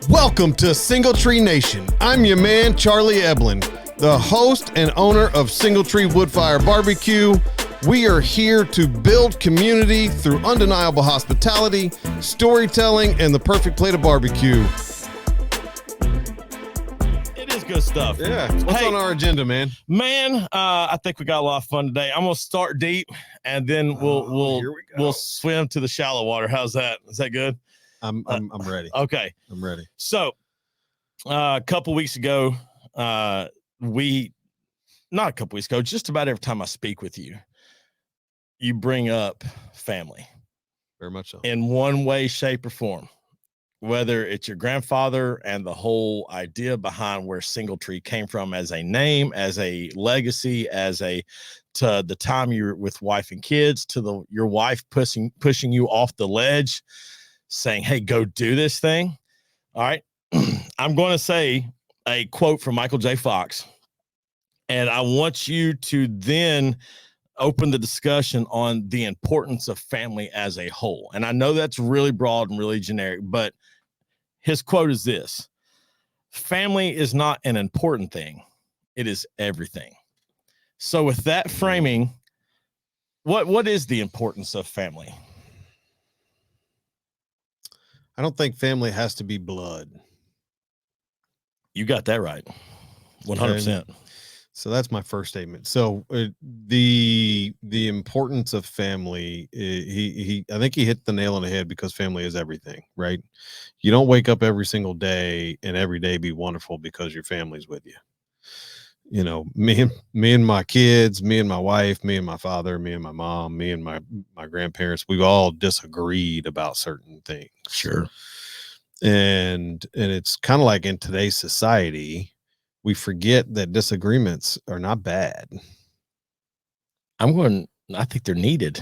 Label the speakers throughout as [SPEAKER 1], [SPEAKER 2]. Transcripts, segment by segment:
[SPEAKER 1] Welcome to Single Tree Nation. I'm your man, Charlie Eblin, the host and owner of Single Tree Woodfire Barbecue. We are here to build community through undeniable hospitality, storytelling, and the perfect plate of barbecue.
[SPEAKER 2] It is good stuff.
[SPEAKER 1] Yeah. What's on our agenda, man?
[SPEAKER 2] I think we got a lot of fun today. I'm gonna start deep, and then we'll swim to the shallow water. How's that? Is that good?
[SPEAKER 1] I'm ready.
[SPEAKER 2] Okay.
[SPEAKER 1] I'm ready.
[SPEAKER 2] So, a couple weeks ago, not a couple weeks ago, just about every time I speak with you, you bring up family.
[SPEAKER 1] Very much so.
[SPEAKER 2] In one way, shape, or form. Whether it's your grandfather and the whole idea behind where Single Tree came from as a name, as a legacy, to the time you're with wife and kids, to your wife pushing you off the ledge, saying, hey, go do this thing. All right. I'm going to say a quote from Michael J. Fox, and I want you to then open the discussion on the importance of family as a whole. And I know that's really broad and really generic, but his quote is this: family is not an important thing. It is everything. So with that framing, what is the importance of family?
[SPEAKER 1] I don't think family has to be blood.
[SPEAKER 2] You got that right. 100%.
[SPEAKER 1] So that's my first statement. So the importance of family, I think he hit the nail on the head, because family is everything, right? You don't wake up every single day and every day be wonderful because your family's with you. You know, me and my kids, me and my wife, me and my father, me and my mom, me and my grandparents, we've all disagreed about certain things.
[SPEAKER 2] Sure.
[SPEAKER 1] And it's kind of like in today's society, we forget that disagreements are not bad.
[SPEAKER 2] I think they're needed.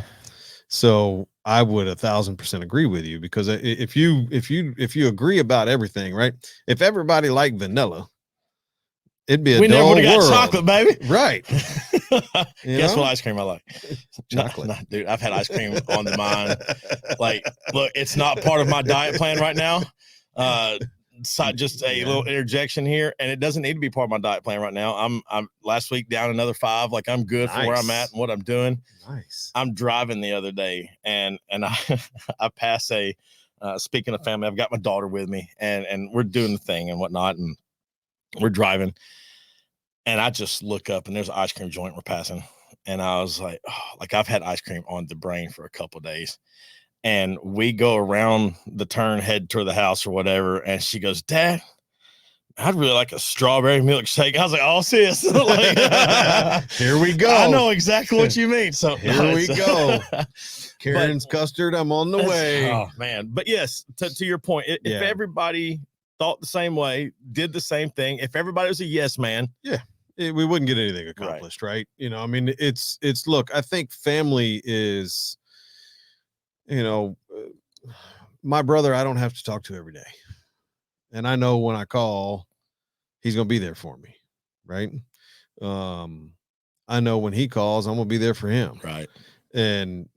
[SPEAKER 1] So I would 1,000% agree with you, because if you agree about everything, right? If everybody liked vanilla, it'd be a dull world. We never would have got
[SPEAKER 2] chocolate, baby.
[SPEAKER 1] Right.
[SPEAKER 2] Guess what ice cream I like?
[SPEAKER 1] Chocolate.
[SPEAKER 2] No, dude, I've had ice cream on the mind. Like, look, it's not part of my diet plan right now. So just a little interjection here, and it doesn't need to be part of my diet plan right now. I'm last week down another 5. Like, I'm good for where I'm at and what I'm doing.
[SPEAKER 1] Nice.
[SPEAKER 2] I'm driving the other day, and I pass speaking of family, I've got my daughter with me, and we're doing the thing and whatnot, and we're driving, and I just look up, and there's an ice cream joint we're passing, and I was like, oh, like I've had ice cream on the brain for a couple of days. And we go around the turn, head toward the house or whatever, and she goes, Dad, I'd really like a strawberry milkshake. I was like, oh, sis. Like,
[SPEAKER 1] here we go.
[SPEAKER 2] I know exactly what you mean. So
[SPEAKER 1] here we go. Karen's custard, I'm on the way.
[SPEAKER 2] Oh, man. But yes, to your point, if everybody thought the same way, did the same thing, if everybody was a yes man,
[SPEAKER 1] we wouldn't get anything accomplished, right? You know, I mean, it's look, I think family is, you know, my brother, I don't have to talk to every day. And I know when I call, he's going to be there for me. Right. I know when he calls, I'm going to be there for him.
[SPEAKER 2] Right.
[SPEAKER 1] And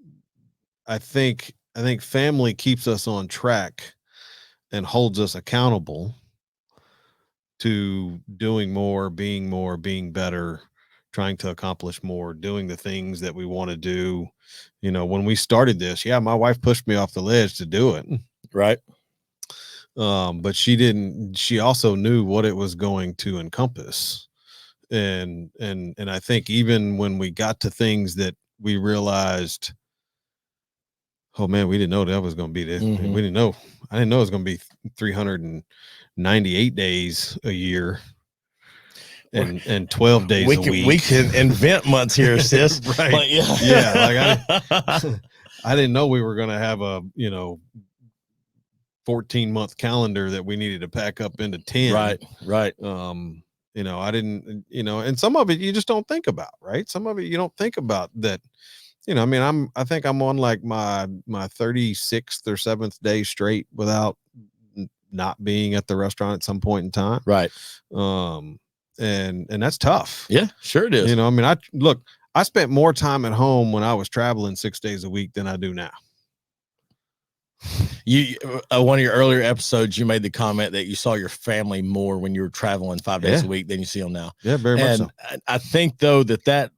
[SPEAKER 1] I think family keeps us on track and holds us accountable to doing more, being better, trying to accomplish more, doing the things that we want to do. You know, when we started this, my wife pushed me off the ledge to do it.
[SPEAKER 2] Right.
[SPEAKER 1] But she also knew what it was going to encompass. And I think even when we got to things that we realized, oh man, we didn't know that was going to be this.
[SPEAKER 2] Mm-hmm.
[SPEAKER 1] I didn't know it was going to be 398 days a year. And 12 days a week.
[SPEAKER 2] We can invent months here, sis.
[SPEAKER 1] Right.
[SPEAKER 2] Like,
[SPEAKER 1] Like I didn't know we were going to have a 14-month calendar that we needed to pack up into 10.
[SPEAKER 2] Right.
[SPEAKER 1] I didn't, and some of it you just don't think about, right? Some of it you don't think about that. I mean, I think I'm on like my 36th or 7th day straight without not being at the restaurant at some point in time.
[SPEAKER 2] Right.
[SPEAKER 1] And that's tough.
[SPEAKER 2] Yeah, sure it is.
[SPEAKER 1] I mean, I spent more time at home when I was traveling 6 days a week than I do now.
[SPEAKER 2] You one of your earlier episodes, you made the comment that you saw your family more when you were traveling 5 days a week than you see them now.
[SPEAKER 1] Yeah, very much so.
[SPEAKER 2] I think though that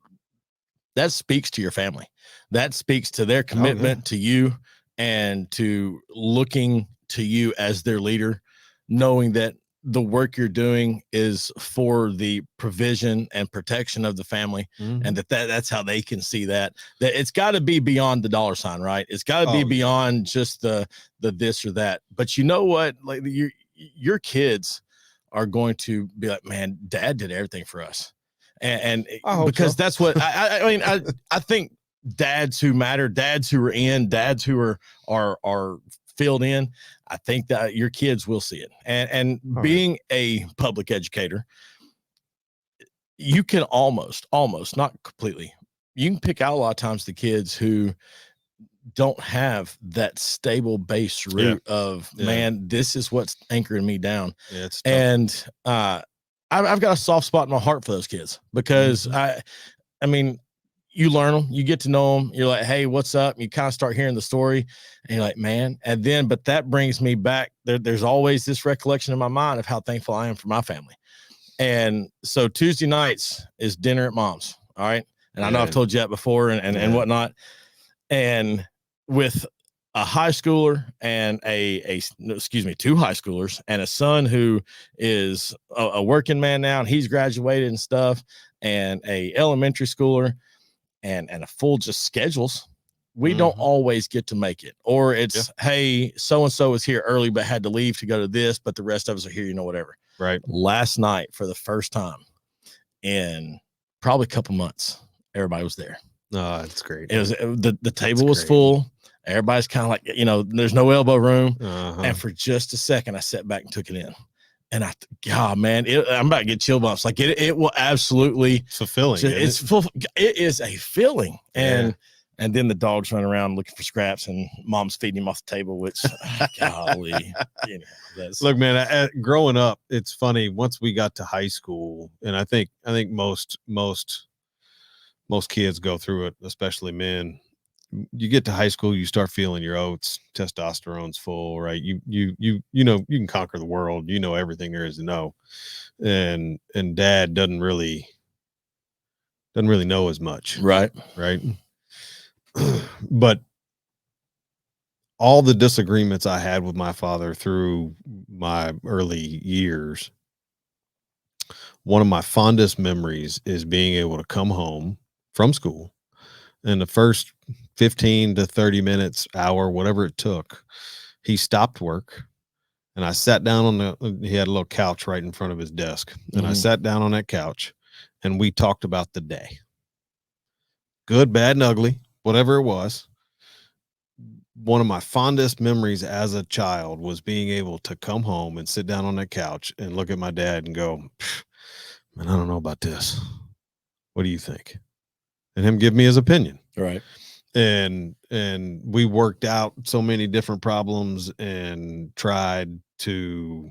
[SPEAKER 2] speaks to your family. That speaks to their commitment to you and to looking to you as their leader, knowing that the work you're doing is for the provision and protection of the family, and that's how they can see that it's got to be beyond the dollar sign, right? It's got to be beyond just the this or that. But you know what? Like your kids are going to be like, man, dad did everything for us. And because that's what I mean, I think dads who matter, dads who are in, dads who are filled in, I think that your kids will see it. And being a public educator, you can almost not completely, you can pick out a lot of times the kids who don't have that stable base root of man, this is what's anchoring me down.
[SPEAKER 1] Yeah, it's tough.
[SPEAKER 2] And I've got a soft spot in my heart for those kids because I mean, you learn them, you get to know them. You're like, hey, what's up? You kind of start hearing the story and you're like, man. And then, but that brings me back. There's always this recollection in my mind of how thankful I am for my family. And so Tuesday nights is dinner at mom's. All right. And I know I've told you that before and whatnot. And with a high schooler and two high schoolers and a son who is a working man now, and he's graduated and stuff, and a elementary schooler and a full just schedules, we don't always get to make it. Or it's, hey, so-and-so is here early, but had to leave to go to this, but the rest of us are here, whatever.
[SPEAKER 1] Right.
[SPEAKER 2] Last night, for the first time in probably a couple months, everybody was there.
[SPEAKER 1] Oh, that's great.
[SPEAKER 2] It was the table was full. Everybody's kind of like, there's no elbow room. And for just a second, I sat back and took it in. And God, man, I'm about to get chill bumps. Like it will absolutely
[SPEAKER 1] fulfilling.
[SPEAKER 2] It is a feeling. And then the dogs run around looking for scraps, and mom's feeding him off the table. Which, golly,
[SPEAKER 1] look, man. Growing up, it's funny. Once we got to high school, and I think most kids go through it, especially men. You get to high school, you start feeling your oats, testosterone's full, right? You can conquer the world, everything there is to know. And dad doesn't really know as much.
[SPEAKER 2] Right.
[SPEAKER 1] But all the disagreements I had with my father through my early years, one of my fondest memories is being able to come home from school, and the first 15 to 30 minutes, hour, whatever it took, he stopped work, and I sat down he had a little couch right in front of his desk, and I sat down on that couch, and we talked about the day. Good, bad, and ugly, whatever it was. One of my fondest memories as a child was being able to come home and sit down on that couch and look at my dad and go, man, I don't know about this. What do you think? And him give me his opinion.
[SPEAKER 2] Right.
[SPEAKER 1] And we worked out so many different problems and tried to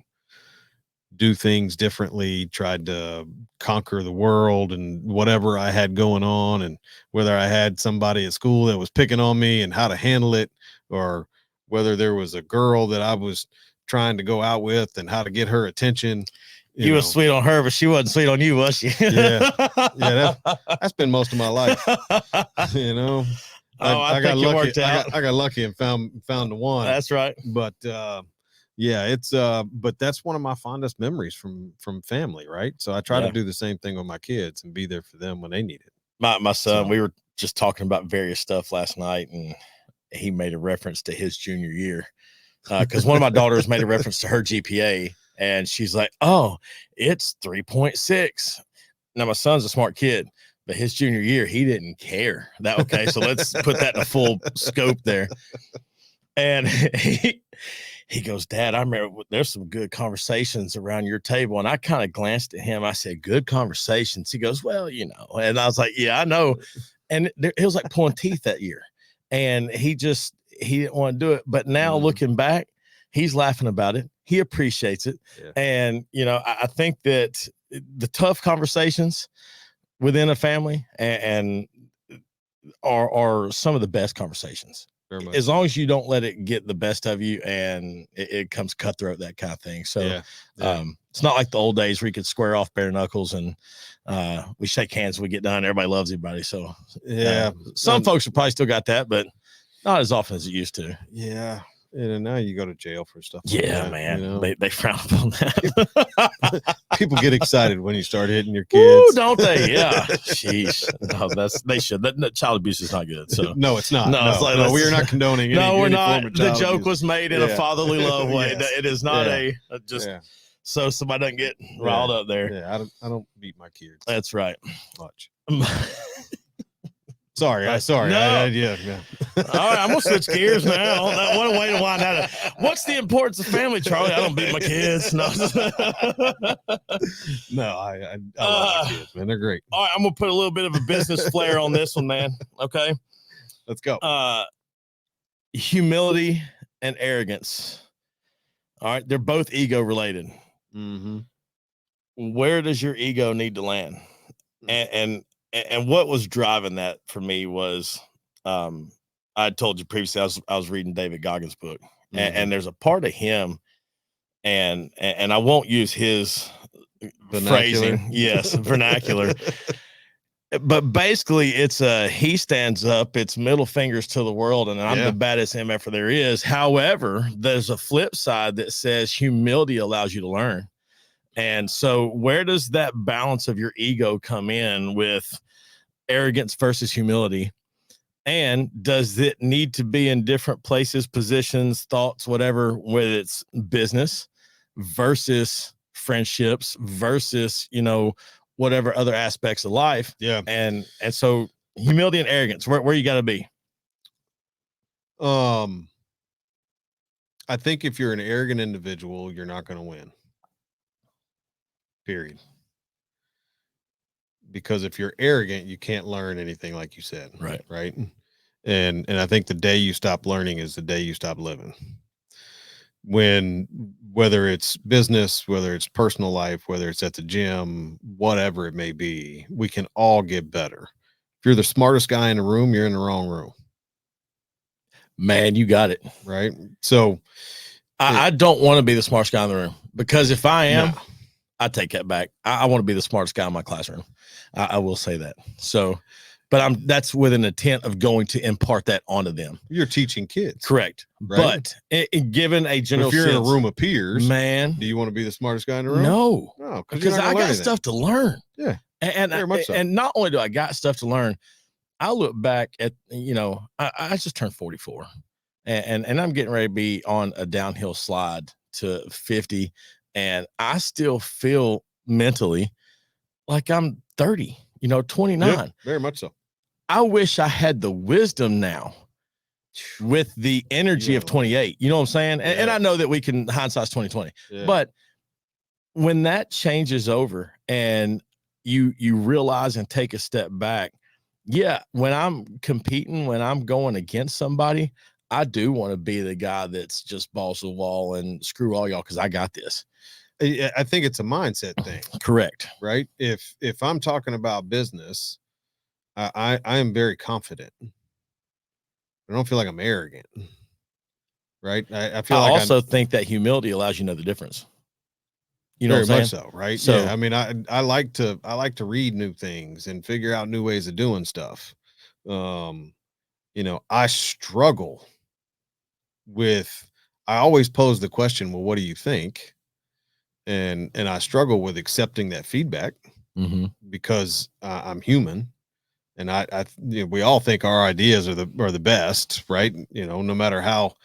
[SPEAKER 1] do things differently, tried to conquer the world and whatever I had going on, and whether I had somebody at school that was picking on me and how to handle it, or whether there was a girl that I was trying to go out with and how to get her attention.
[SPEAKER 2] You were sweet on her, but she wasn't sweet on you, was she?
[SPEAKER 1] That's been most of my life. I got lucky. I got lucky and found the one.
[SPEAKER 2] That's right.
[SPEAKER 1] But but that's one of my fondest memories from family, right? So I try to do the same thing with my kids and be there for them when they need it.
[SPEAKER 2] My son, we were just talking about various stuff last night, and he made a reference to his junior year because one of my daughters made a reference to her GPA, and she's like, "Oh, it's 3.6." Now my son's a smart kid, but his junior year, he didn't care. So let's put that in a full scope there. And he goes, Dad, I remember there's some good conversations around your table. And I kind of glanced at him. I said, good conversations. He goes, well, and I was like, yeah, I know. And it was like pulling teeth that year. And he didn't want to do it. But now looking back, he's laughing about it. He appreciates it. Yeah. And, I think that the tough conversations within a family and are some of the best conversations.
[SPEAKER 1] Very much
[SPEAKER 2] as
[SPEAKER 1] so.
[SPEAKER 2] long as you don't let it get the best of you and it comes cutthroat, that kind of thing. So it's not like the old days where you could square off bare knuckles and we shake hands when we get done. Everybody loves everybody. So some folks have probably still got that, but not as often as it used to.
[SPEAKER 1] Yeah. And now you go to jail for stuff.
[SPEAKER 2] Yeah,
[SPEAKER 1] like that,
[SPEAKER 2] man.
[SPEAKER 1] You know?
[SPEAKER 2] They frown upon that.
[SPEAKER 1] People get excited when you start hitting your
[SPEAKER 2] Ooh,
[SPEAKER 1] kids.
[SPEAKER 2] don't they? Yeah. Jeez. No, they should. That child abuse is not good. So
[SPEAKER 1] no, it's not.
[SPEAKER 2] No, it's like,
[SPEAKER 1] no, we are not condoning any,
[SPEAKER 2] no, we're
[SPEAKER 1] any
[SPEAKER 2] not.
[SPEAKER 1] form of
[SPEAKER 2] The
[SPEAKER 1] child
[SPEAKER 2] joke
[SPEAKER 1] abuse.
[SPEAKER 2] was made in a fatherly love way.
[SPEAKER 1] Yes.
[SPEAKER 2] It is not so somebody doesn't get riled up there.
[SPEAKER 1] Yeah, I don't beat my kids.
[SPEAKER 2] That's right.
[SPEAKER 1] Much. Sorry.
[SPEAKER 2] No.
[SPEAKER 1] Yeah.
[SPEAKER 2] All right, I'm gonna switch gears now. What a way to wind that up. What's the importance of family, Charlie? I don't beat my kids. No,
[SPEAKER 1] no, I love my kids, man. They're great.
[SPEAKER 2] All right, I'm gonna put a little bit of a business flair on this one, man. Okay,
[SPEAKER 1] let's go.
[SPEAKER 2] Humility and arrogance. All right, they're both ego related.
[SPEAKER 1] Mm-hmm.
[SPEAKER 2] Where does your ego need to land? And what was driving that for me was, I told you previously, I was reading David Goggins' book, and there's a part of him, and I won't use his
[SPEAKER 1] vernacular.
[SPEAKER 2] Phrasing, yes, vernacular, but basically it's he stands up, it's middle fingers to the world, and I'm the baddest MFer there is. However, there's a flip side that says humility allows you to learn. And so where does that balance of your ego come in with arrogance versus humility? And does it need to be in different places, positions, thoughts, whatever, whether it's business versus friendships versus, whatever other aspects of life?
[SPEAKER 1] Yeah.
[SPEAKER 2] And so humility and arrogance, where you got to be?
[SPEAKER 1] I think if you're an arrogant individual, you're not going to win. Period. Because if you're arrogant, you can't learn anything, like you said. Right. And I think the day you stop learning is the day you stop living. Whether it's business, whether it's personal life, whether it's at the gym, whatever it may be, we can all get better. If you're the smartest guy in the room, you're in the wrong room.
[SPEAKER 2] Man, you got it.
[SPEAKER 1] Right. So
[SPEAKER 2] I don't want to be the smartest guy in the room, because if I am, I take that back. I want to be the smartest guy in my classroom. I will say that. So, but that's with an intent of going to impart that onto them.
[SPEAKER 1] You're teaching kids.
[SPEAKER 2] Correct.
[SPEAKER 1] Right?
[SPEAKER 2] But given a general
[SPEAKER 1] if you're
[SPEAKER 2] sense,
[SPEAKER 1] in a room of peers,
[SPEAKER 2] man,
[SPEAKER 1] do you want to be the smartest guy in the room?
[SPEAKER 2] No,
[SPEAKER 1] because
[SPEAKER 2] I got stuff to learn.
[SPEAKER 1] Yeah.
[SPEAKER 2] And not only do I got stuff to learn, I look back at, I just turned 44 and I'm getting ready to be on a downhill slide to 50. And I still feel mentally like I'm 30, 29.
[SPEAKER 1] Yeah, very much so.
[SPEAKER 2] I wish I had the wisdom now with the energy of 28. You know what I'm saying? And I know that we can hindsight's 2020, but when that changes over and you realize and take a step back, when I'm competing, when I'm going against somebody, I do want to be the guy that's just balls to the wall and screw all y'all because I got this.
[SPEAKER 1] I think it's a mindset thing.
[SPEAKER 2] Correct.
[SPEAKER 1] Right. If I'm talking about business, I am very confident. I don't feel like I'm arrogant. Right. I feel
[SPEAKER 2] I
[SPEAKER 1] like
[SPEAKER 2] also think that humility allows you to know the difference. You know,
[SPEAKER 1] very much so, right?
[SPEAKER 2] So,
[SPEAKER 1] I mean, I like to read new things and figure out new ways of doing stuff. I struggle with. I always pose the question, well, what do you think? And I struggle with accepting that feedback because I'm human, and we all think our ideas are the best, right? No matter how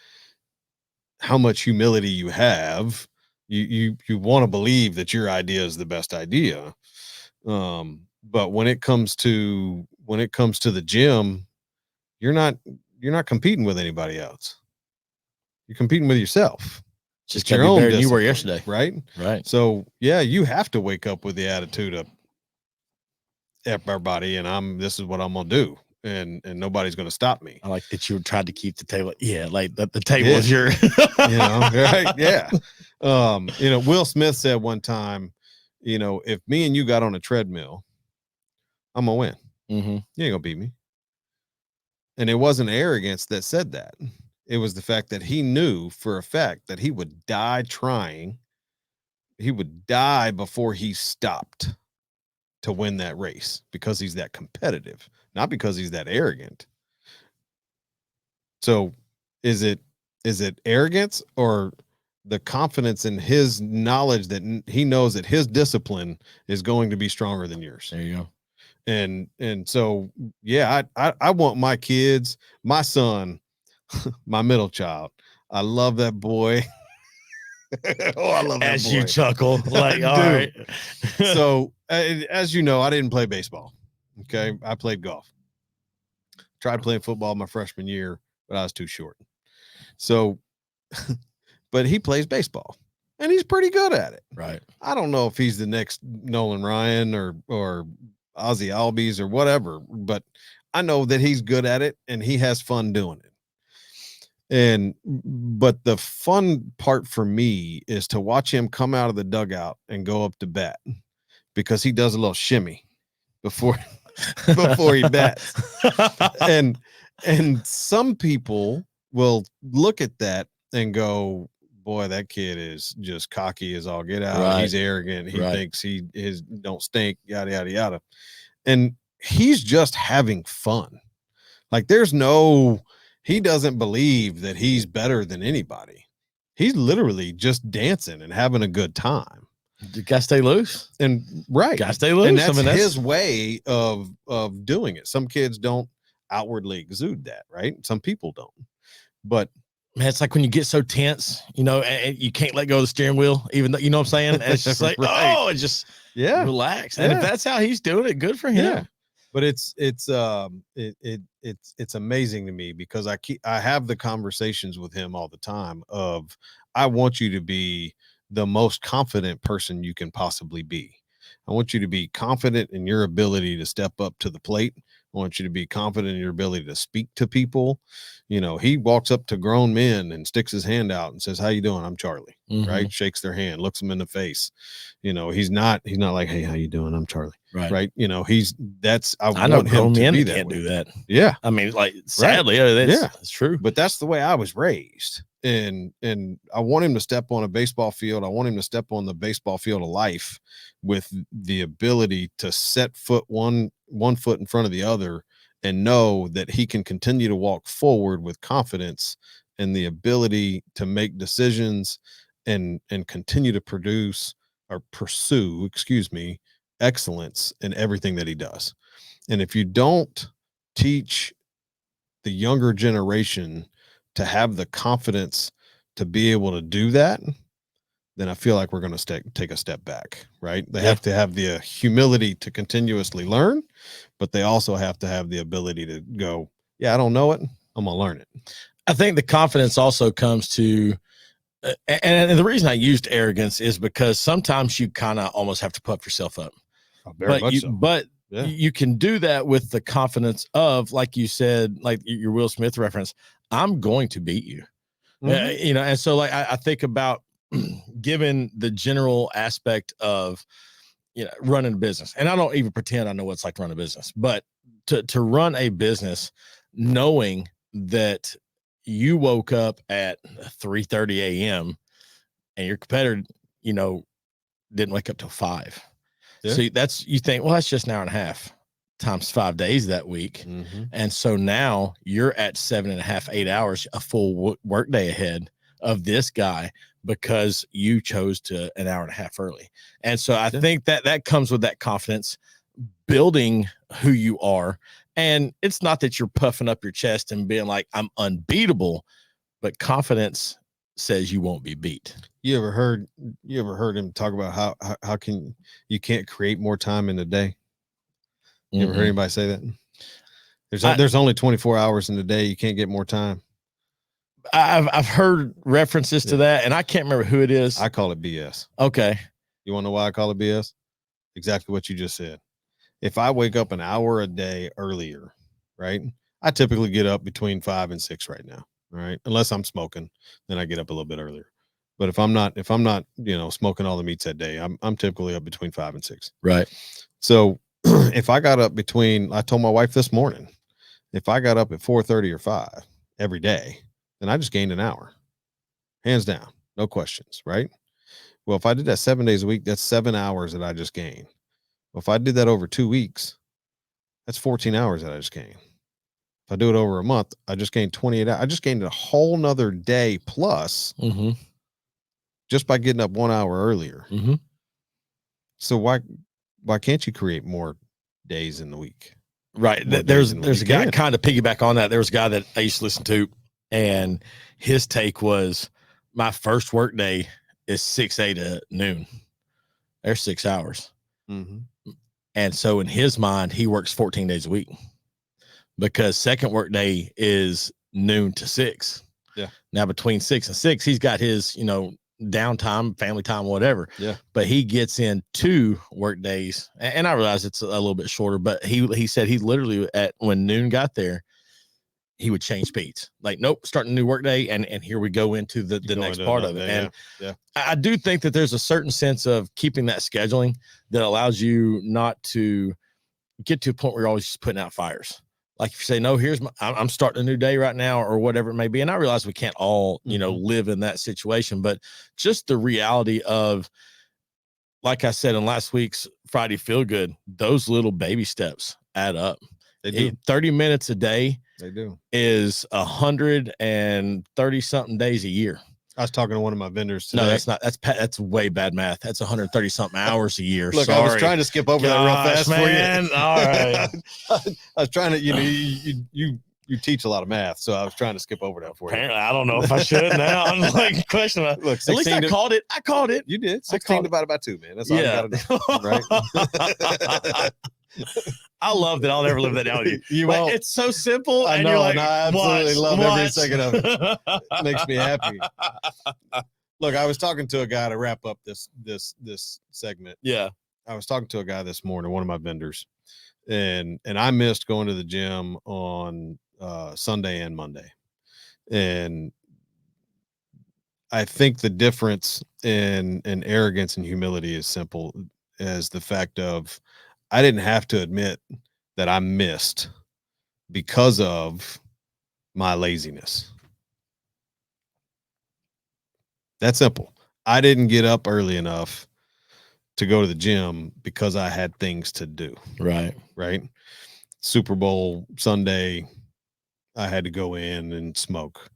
[SPEAKER 1] much humility you have, you want to believe that your idea is the best idea. But when it comes to the gym, you're not competing with anybody else. You're competing with yourself.
[SPEAKER 2] Just your own better than you were yesterday.
[SPEAKER 1] Right. So you have to wake up with the attitude of everybody, and this is what I'm gonna do, and nobody's gonna stop me.
[SPEAKER 2] I like that you tried to keep the table. Yeah, like the table is your
[SPEAKER 1] right. Yeah. Will Smith said one time, if me and you got on a treadmill, I'm gonna win. You ain't gonna beat me. And it wasn't arrogance that said that. It was the fact that he knew for a fact that he would die trying. He would die before he stopped to win that race because he's that competitive, not because he's that arrogant. So is it arrogance or the confidence in his knowledge that he knows that his discipline is going to be stronger than yours?
[SPEAKER 2] There you go.
[SPEAKER 1] And so yeah, I want my kids, my son, my middle child. I love that boy. Oh, I love
[SPEAKER 2] As
[SPEAKER 1] that boy.
[SPEAKER 2] you chuckle, like, all right.
[SPEAKER 1] So as you know, I didn't play baseball. Okay, I played golf. Tried playing football my freshman year, but I was too short. So, but he plays baseball, and he's pretty good at it.
[SPEAKER 2] Right.
[SPEAKER 1] I don't know if he's the next Nolan Ryan or Ozzy Albies or whatever, but I know that he's good at it and he has fun doing it. But the fun part for me is to watch him come out of the dugout and go up to bat, because he does a little shimmy before he bats. and some people will look at that and go, boy, that kid is just cocky as all get out.
[SPEAKER 2] Right.
[SPEAKER 1] He's arrogant. He thinks he don't stink, yada, yada, yada. And he's just having fun. Like he doesn't believe that he's better than anybody. He's literally just dancing and having a good time.
[SPEAKER 2] You gotta stay loose.
[SPEAKER 1] And right.
[SPEAKER 2] Gotta stay loose.
[SPEAKER 1] And that's his way of doing it. Some kids don't outwardly exude that, right? Some people don't. But
[SPEAKER 2] man, it's like when you get so tense, and you can't let go of the steering wheel, even though, you know what I'm saying? And it's just like,
[SPEAKER 1] right.
[SPEAKER 2] oh, it's just relax. And if that's how he's doing it, good for him.
[SPEAKER 1] Yeah. But it's amazing to me, because I have the conversations with him all the time of, I want you to be the most confident person you can possibly be. I want you to be confident in your ability to step up to the plate. I want you to be confident in your ability to speak to people. He walks up to grown men and sticks his hand out and says, "How you doing? I'm Charlie." Mm-hmm. Right? Shakes their hand, looks them in the face. He's not like, "Hey, how you doing? I'm Charlie." Right? Right? I know
[SPEAKER 2] grown men
[SPEAKER 1] that
[SPEAKER 2] can't do that.
[SPEAKER 1] Yeah.
[SPEAKER 2] I mean, like, sadly, that's true.
[SPEAKER 1] But that's the way I was raised. And I want him to step on a baseball field. I want him to step on the baseball field of life with the ability to set one foot in front of the other, and know that he can continue to walk forward with confidence and the ability to make decisions and continue to pursue excellence in everything that he does. And if you don't teach the younger generation to have the confidence to be able to do that, then I feel like we're going to take a step back, right? They have to have the humility to continuously learn, but they also have to have the ability to go, yeah, I don't know it, I'm going to learn it.
[SPEAKER 2] I think the confidence also comes to, and the reason I used arrogance is because sometimes you kind of almost have to puff yourself up. You can do that with the confidence of, like you said, like your Will Smith reference, I'm going to beat you. Mm-hmm. And so like I think about, given the general aspect of running a business, and I don't even pretend I know what it's like to run a business, but to run a business knowing that you woke up at 3:30 a.m. and your competitor didn't wake up till 5. So you think, well, that's just an hour and a half times 5 days that week. Mm-hmm. And so now you're at 7.5, 8 hours, a full work day ahead of this guy, because you chose to an hour and a half early. And so I think that comes with that confidence, building who you are. And it's not that you're puffing up your chest and being like, I'm unbeatable, but confidence says you won't be beat.
[SPEAKER 1] You ever heard him talk about how can you can't create more time in a day? You ever heard anybody say that? There's only 24 hours in the day. You can't get more time.
[SPEAKER 2] I've heard references to that, and I can't remember who it is.
[SPEAKER 1] I call it BS.
[SPEAKER 2] Okay.
[SPEAKER 1] You want to know why I call it BS? Exactly what you just said. If I wake up an hour a day earlier, right? I typically get up between 5 and 6 right now. All right. Unless I'm smoking, then I get up a little bit earlier. But if I'm not, smoking all the meats that day, I'm typically up between 5 and 6.
[SPEAKER 2] Right.
[SPEAKER 1] So if I got up I told my wife this morning, If I got up at 4:30 or 5 every day, then I just gained an hour, hands down, no questions, right? Well, if I did that 7 days a week, that's 7 hours that I just gained. Well, if I did that over 2 weeks, that's 14 hours that I just gained. If I do it over a month, I just gained 28 hours. I just gained a whole nother day plus just by getting up 1 hour earlier. So why can't you create more days in the week?
[SPEAKER 2] Right. There's a guy kind of piggyback on that. There was a guy that I used to listen to, and his take was, my first work day is 6 a.m. to noon. There's 6 hours. And so in his mind, he works 14 days a week, because second work day is noon to 6.
[SPEAKER 1] Yeah.
[SPEAKER 2] Now between 6 and 6, he's got his, downtime, family time, whatever.
[SPEAKER 1] Yeah.
[SPEAKER 2] But he gets in 2 work days, and I realize it's a little bit shorter, but he said he literally, when noon got there, he would change speeds. Like, nope, starting a new work day, and here we go into the next part of it.
[SPEAKER 1] Day,
[SPEAKER 2] and I do think that there's a certain sense of keeping that scheduling that allows you not to get to a point where you're always just putting out fires. Like if you say, no, I'm starting a new day right now, or whatever it may be. And I realize we can't all, live in that situation, but just the reality of, like I said in last week's Friday Feel Good, those little baby steps add up.
[SPEAKER 1] They do.
[SPEAKER 2] 30 minutes a day.
[SPEAKER 1] They do.
[SPEAKER 2] Is 130 something days a year.
[SPEAKER 1] I was talking to one of my vendors today.
[SPEAKER 2] No, that's not. That's way bad math. That's 130 something hours a year.
[SPEAKER 1] Look,
[SPEAKER 2] sorry.
[SPEAKER 1] I was trying to skip over that real fast
[SPEAKER 2] man.
[SPEAKER 1] for you.
[SPEAKER 2] All right.
[SPEAKER 1] I was trying to, you teach a lot of math, so I was trying to skip over that for
[SPEAKER 2] Apparently, I don't know if I should now. I'm like questioning.
[SPEAKER 1] Look,
[SPEAKER 2] at least I called it. I called it.
[SPEAKER 1] You did. 16 divided by 2, man. That's all you got to do. Right?
[SPEAKER 2] I love that. I'll never live that down with you.
[SPEAKER 1] You won't.
[SPEAKER 2] It's so simple.
[SPEAKER 1] I
[SPEAKER 2] and
[SPEAKER 1] know,
[SPEAKER 2] you're like,
[SPEAKER 1] and I absolutely love every second of it. It makes me
[SPEAKER 2] happy.
[SPEAKER 1] Look, I was talking to a guy to wrap up this segment.
[SPEAKER 2] Yeah.
[SPEAKER 1] I was talking to a guy this morning, one of my vendors, and I missed going to the gym on Sunday and Monday. And I think the difference in arrogance and humility is simple as the fact of, I didn't have to admit that I missed because of my laziness. That's simple. I didn't get up early enough to go to the gym because I had things to do.
[SPEAKER 2] Right.
[SPEAKER 1] Super Bowl Sunday, I had to go in and smoke.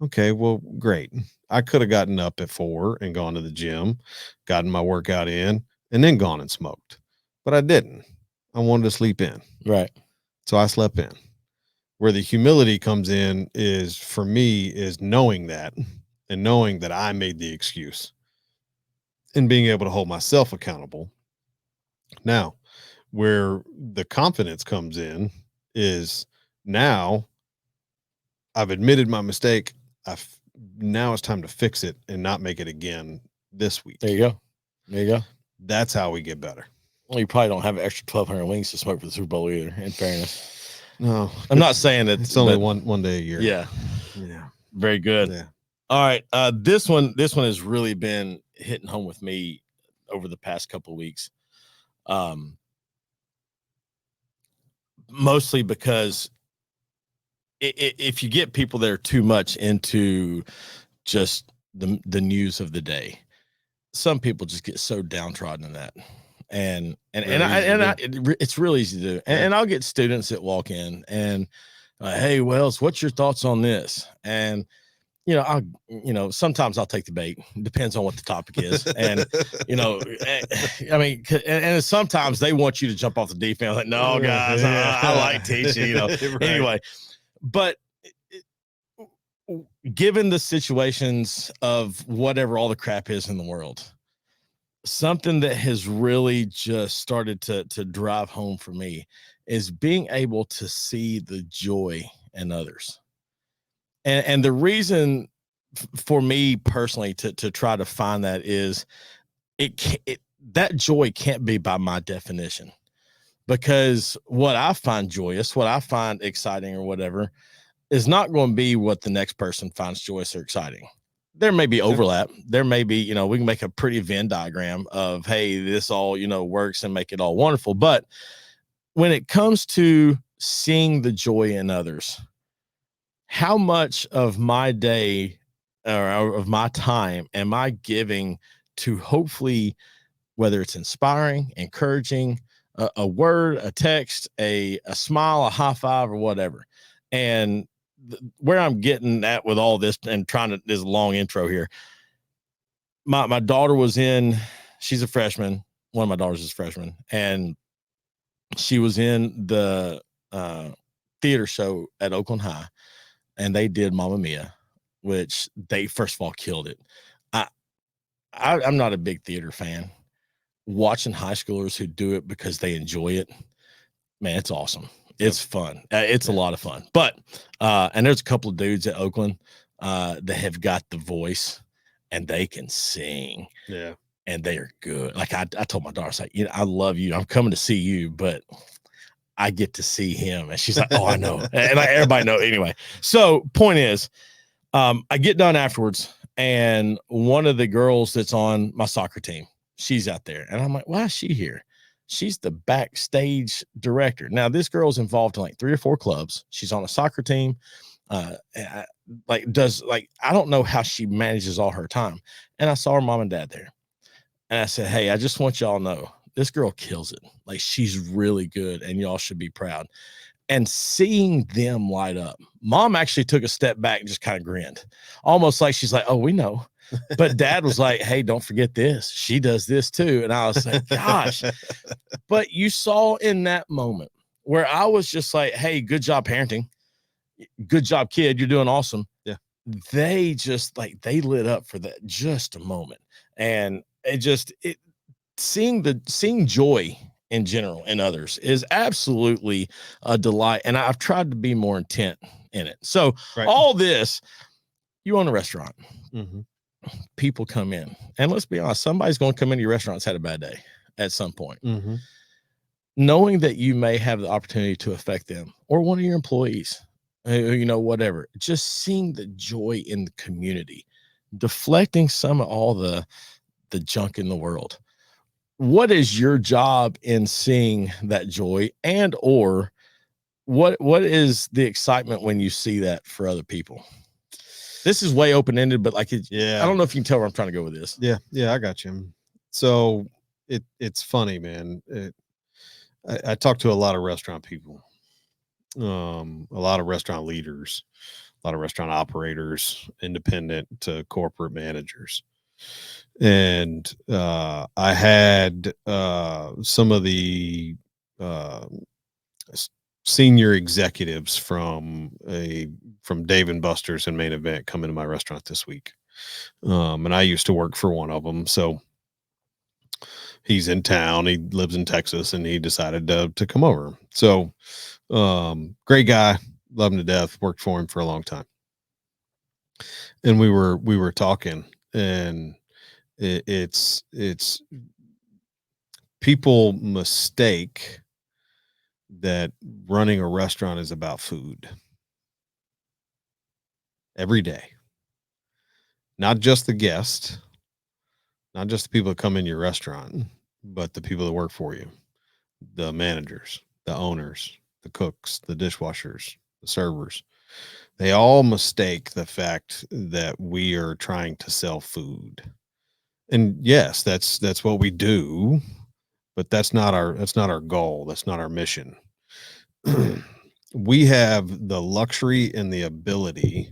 [SPEAKER 1] Okay, well, great. I could have gotten up at 4 and gone to the gym, gotten my workout in, and then gone and smoked. But I didn't. I wanted to sleep in.
[SPEAKER 2] Right.
[SPEAKER 1] So I slept in. Where the humility comes in is, for me, is knowing that, and knowing that I made the excuse, and being able to hold myself accountable. Now, where the confidence comes in is, now I've admitted my mistake. Now it's time to fix it and not make it again this week.
[SPEAKER 2] There you go.
[SPEAKER 1] That's how we get better.
[SPEAKER 2] Well, you probably don't have an extra 1,200 wings to smoke for the Super Bowl either, in fairness.
[SPEAKER 1] No.
[SPEAKER 2] I'm not saying that
[SPEAKER 1] it's only one day a year.
[SPEAKER 2] Yeah. Very good.
[SPEAKER 1] Yeah.
[SPEAKER 2] All right. This one has really been hitting home with me over the past couple of weeks. Mostly because if you get people that are too much into just the news of the day, some people just get so downtrodden in that. And it's really easy to do. And I'll get students that walk in and, hey, Wells, what's your thoughts on this? And, sometimes I'll take the bait. Depends on what the topic is. And, I mean, and sometimes they want you to jump off the deep end. Like, no, guys, I like teaching,
[SPEAKER 1] Right.
[SPEAKER 2] Anyway, but given the situations of whatever all the crap is in the world, something that has really just started to drive home for me is being able to see the joy in others. And the reason for me personally to try to find that is that joy can't be by my definition, because what I find joyous, what I find exciting or whatever, is not going to be what the next person finds joyous or exciting. There may be overlap. There may be, we can make a pretty Venn diagram of, hey, this all, works and make it all wonderful. But when it comes to seeing the joy in others. How much of my day or of my time am I giving to hopefully, whether it's inspiring, encouraging, a word, a text, a smile, a high five, or whatever. And where I'm getting at with all this and trying to, this long intro here, my daughter was in, she's a freshman. One of my daughters is a freshman, and she was in the uh, theater show at Oakland High, and they did Mamma Mia, which they first of all killed it. I, I'm not a big theater fan. Watching high schoolers who do it because they enjoy it, man, it's awesome. It's fun. It's a lot of fun. But and there's a couple of dudes at Oakland that have got the voice and they can sing.
[SPEAKER 1] Yeah.
[SPEAKER 2] And they are good. Like I told my daughter, I was like, you know, I love you. I'm coming to see you, but I get to see him. And she's like, oh, I know. And like everybody know anyway. So point is, I get done afterwards, and one of the girls that's on my soccer team, she's out there. And I'm like, why is she here? She's the backstage director. Now, this girl's involved in like 3 or 4 clubs. She's on a soccer team. I don't know how she manages all her time. And I saw her mom and dad there. And I said, hey, I just want y'all to know this girl kills it. Like, she's really good, and y'all should be proud. And seeing them light up, mom actually took a step back and just kind of grinned, almost like she's like, oh, we know. But dad was like, hey, don't forget this. She does this too. And I was like, gosh. But you saw in that moment where I was just like, hey, good job parenting. Good job, kid. You're doing awesome.
[SPEAKER 1] Yeah.
[SPEAKER 2] They just like, they lit up for that just a moment. And seeing joy in general in others is absolutely a delight. And I've tried to be more intent in it. So all this, you own a restaurant, people come in, and let's be honest, somebody's going to come into your restaurant that's had a bad day at some point. Knowing that you may have the opportunity to affect them or one of your employees, you know, whatever, just seeing the joy in the community, deflecting some of all the junk in the world. What is your job in seeing that joy, and or what is the excitement when you see that for other people? This is way open-ended, but like, I don't know if you can tell where I'm trying to go with this.
[SPEAKER 1] Yeah, I got you. So it's funny, man. I talk to a lot of restaurant people, a lot of restaurant leaders, a lot of restaurant operators, independent to corporate managers. And I had some of the senior executives from Dave and Buster's and Main Event come into my restaurant this week. And I used to work for one of them. So he's in town, he lives in Texas, and he decided to come over. So great guy, love him to death, worked for him for a long time. And we were talking, and it's people mistake that running a restaurant is about food every day. Not just the guest, not just the people that come in your restaurant, but the people that work for you, the managers, the owners, the cooks, the dishwashers, the servers. They all mistake the fact that we are trying to sell food. And yes, that's what we do, but that's not our goal. That's not our mission. We have the luxury and the ability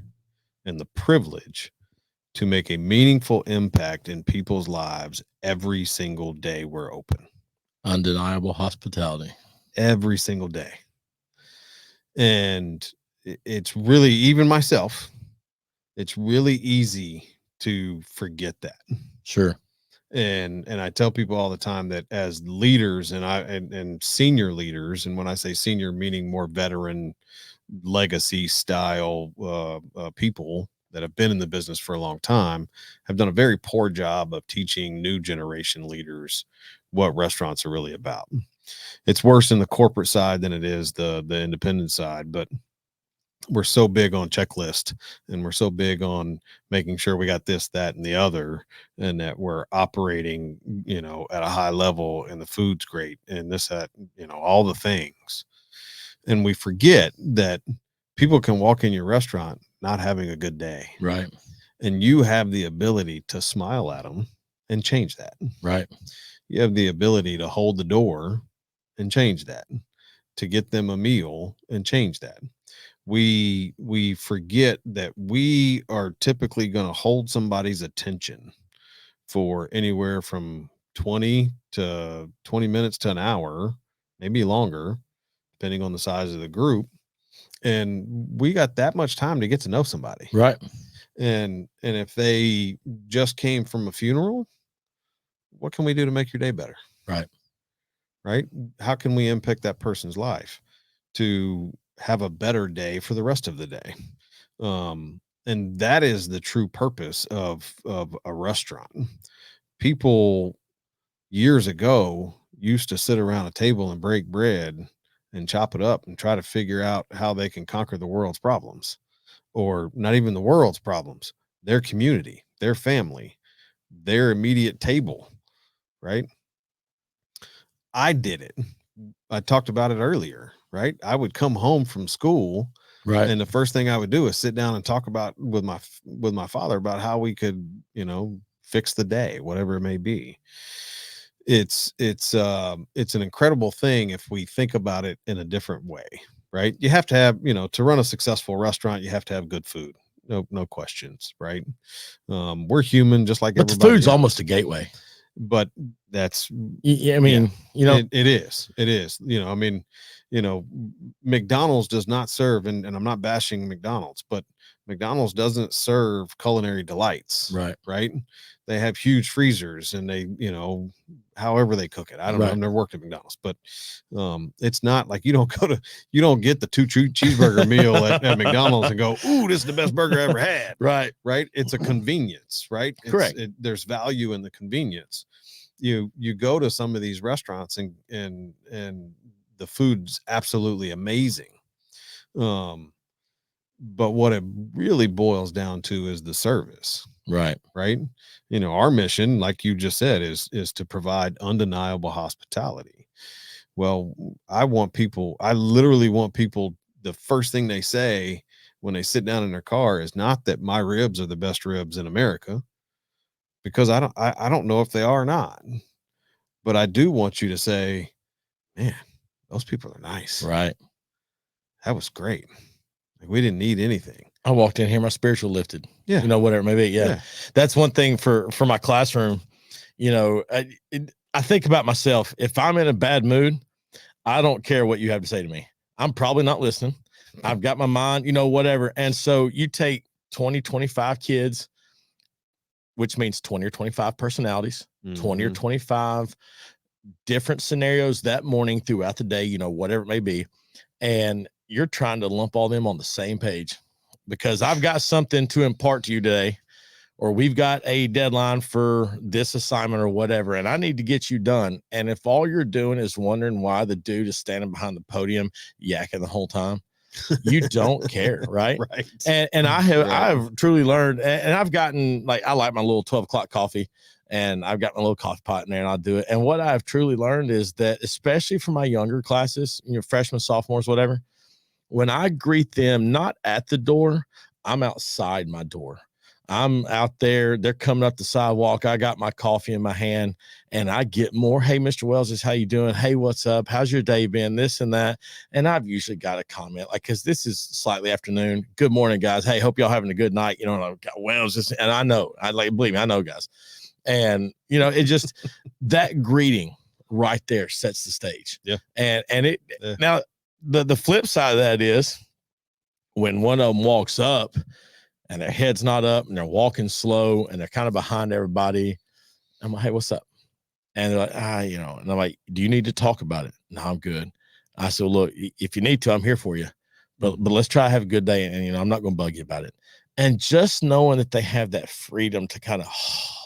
[SPEAKER 1] and the privilege to make a meaningful impact in people's lives every single day we're open.
[SPEAKER 2] Undeniable hospitality.
[SPEAKER 1] Every single day. And it's really, even myself, it's really easy to forget that.
[SPEAKER 2] Sure.
[SPEAKER 1] And I tell people all the time that as leaders and senior leaders, and when I say senior, meaning more veteran, legacy style people that have been in the business for a long time, have done a very poor job of teaching new generation leaders what restaurants are really about. It's worse in the corporate side than it is the independent side, but we're so big on checklist, and we're so big on making sure we got this, that, and the other, and that we're operating, at a high level, and the food's great, and this, that, all the things. And we forget that people can walk in your restaurant not having a good day.
[SPEAKER 2] Right.
[SPEAKER 1] And you have the ability to smile at them and change that.
[SPEAKER 2] Right.
[SPEAKER 1] You have the ability to hold the door and change that, to get them a meal and change that. We forget that we are typically going to hold somebody's attention for anywhere from 20 to 20 minutes to an hour, maybe longer, depending on the size of the group. And we got that much time to get to know somebody.
[SPEAKER 2] Right.
[SPEAKER 1] And if they just came from a funeral, what can we do to make your day better?
[SPEAKER 2] Right.
[SPEAKER 1] Right? How can we impact that person's life to have a better day for the rest of the day? And that is the true purpose of a restaurant. People years ago used to sit around a table and break bread and chop it up and try to figure out how they can conquer the world's problems, or not even the world's problems, their community, their family, their immediate table, right? I did it. I talked about it earlier, right? I would come home from school,
[SPEAKER 2] Right.
[SPEAKER 1] and the first thing I would do is sit down and talk about with my father about how we could, fix the day, whatever it may be. It's an incredible thing if we think about it in a different way, right? You have to have, to run a successful restaurant, you have to have good food. No questions, right? We're human just like
[SPEAKER 2] But the
[SPEAKER 1] everybody
[SPEAKER 2] food's
[SPEAKER 1] else.
[SPEAKER 2] almost a gateway.
[SPEAKER 1] But that's
[SPEAKER 2] I mean,
[SPEAKER 1] it is. I mean, McDonald's does not serve, and I'm not bashing McDonald's, but McDonald's doesn't serve culinary delights.
[SPEAKER 2] Right.
[SPEAKER 1] They have huge freezers, and they, however they cook it. I don't know. I've never worked at McDonald's, but it's not like you don't get the two cheeseburger meal at McDonald's and go, ooh, this is the best burger I ever had.
[SPEAKER 2] Right.
[SPEAKER 1] It's a convenience, right?
[SPEAKER 2] Correct.
[SPEAKER 1] There's value in the convenience. You go to some of these restaurants and the food's absolutely amazing. But what it really boils down to is the service.
[SPEAKER 2] Right.
[SPEAKER 1] Our mission, like you just said, is to provide undeniable hospitality. Well, I literally want people, the first thing they say when they sit down in their car is not that my ribs are the best ribs in America, because I don't know if they are or not. But I do want you to say, man, those people are nice.
[SPEAKER 2] Right.
[SPEAKER 1] That was great. Like, we didn't need anything.
[SPEAKER 2] I walked in here, my spiritual lifted.
[SPEAKER 1] Yeah.
[SPEAKER 2] Whatever it may be. Yeah. That's one thing for my classroom. I think about myself. If I'm in a bad mood, I don't care what you have to say to me. I'm probably not listening. I've got my mind, whatever. And so you take 20, 25 kids, which means 20 or 25 personalities, 20 or 25 different scenarios that morning throughout the day, whatever it may be. And you're trying to lump all them on the same page, because I've got something to impart to you today, or we've got a deadline for this assignment or whatever, and I need to get you done. And if all you're doing is wondering why the dude is standing behind the podium yakking the whole time, you don't care. Right. And I've truly learned, and I've gotten, like, I like my little 12 o'clock coffee, and I've got my little coffee pot in there, and I'll do it. And what I've truly learned is that, especially for my younger classes, freshmen, sophomores, whatever, when I greet them, not at the door, I'm outside my door. I'm out there. They're coming up the sidewalk. I got my coffee in my hand, and I get more, hey, Mr. Wells, how you doing? Hey, what's up? How's your day been? This and that. And I've usually got a comment, like, because this is slightly afternoon. Good morning, guys. Hey, hope y'all having a good night. And I've got Wells. And I know, believe me, I know, guys. And, it just, that greeting right there sets the stage.
[SPEAKER 1] Yeah.
[SPEAKER 2] Now the flip side of that is when one of them walks up and their head's not up and they're walking slow and they're kind of behind everybody, I'm like, hey, what's up? And they're like, and I'm like, do you need to talk about it? No, I'm good. I said, look, if you need to, I'm here for you, but let's try to have a good day. And, I'm not going to bug you about it. And just knowing that they have that freedom to kind of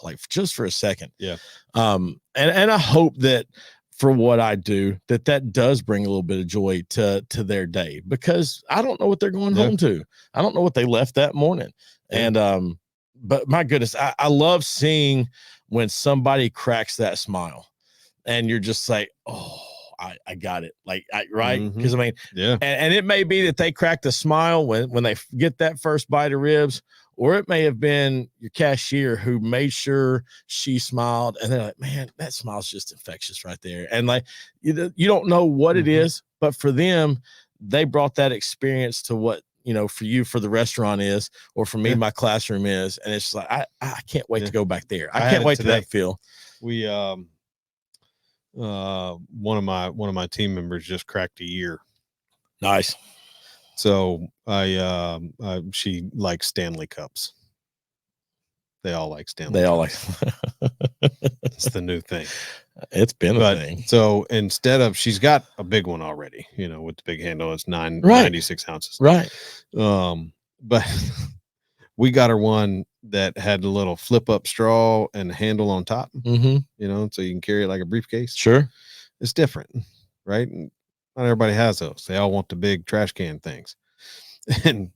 [SPEAKER 2] like, just for a second.
[SPEAKER 1] Yeah.
[SPEAKER 2] And I hope that for what I do, that does bring a little bit of joy to their day, because I don't know what they're going home to. I don't know what they left that morning. Yeah. And, but my goodness, I love seeing when somebody cracks that smile and you're just like, oh, I got it. Like, right.
[SPEAKER 1] Mhm.
[SPEAKER 2] Cause I mean,
[SPEAKER 1] Yeah.
[SPEAKER 2] and it may be that they cracked a smile when they get that first bite of ribs, or it may have been your cashier who made sure she smiled, and they're like, man, that smile's just infectious right there. And like, you don't know what it
[SPEAKER 1] Mhm.
[SPEAKER 2] is, but for them, they brought that experience to what, you know, for you, for the restaurant is, or for me,
[SPEAKER 1] Yeah.
[SPEAKER 2] my classroom is. And it's like, I can't wait
[SPEAKER 1] Yeah.
[SPEAKER 2] to go back there. I
[SPEAKER 1] I had
[SPEAKER 2] can't
[SPEAKER 1] it
[SPEAKER 2] wait to
[SPEAKER 1] today.
[SPEAKER 2] that feel.
[SPEAKER 1] We one of my team members just cracked a year.
[SPEAKER 2] Nice.
[SPEAKER 1] So she likes Stanley Cups. They all like Stanley
[SPEAKER 2] They
[SPEAKER 1] Cups.
[SPEAKER 2] all like
[SPEAKER 1] It's the new thing.
[SPEAKER 2] It's been a
[SPEAKER 1] But
[SPEAKER 2] thing.
[SPEAKER 1] so instead of, she's got a big one already, you know, with the big handle, it's 96 ounces.
[SPEAKER 2] Right.
[SPEAKER 1] But we got her one that had a little flip up straw and handle on top,
[SPEAKER 2] Mm-hmm.
[SPEAKER 1] you know, so you can carry it like a briefcase.
[SPEAKER 2] Sure.
[SPEAKER 1] It's different, right? And not everybody has those. They all want the big trash can things. And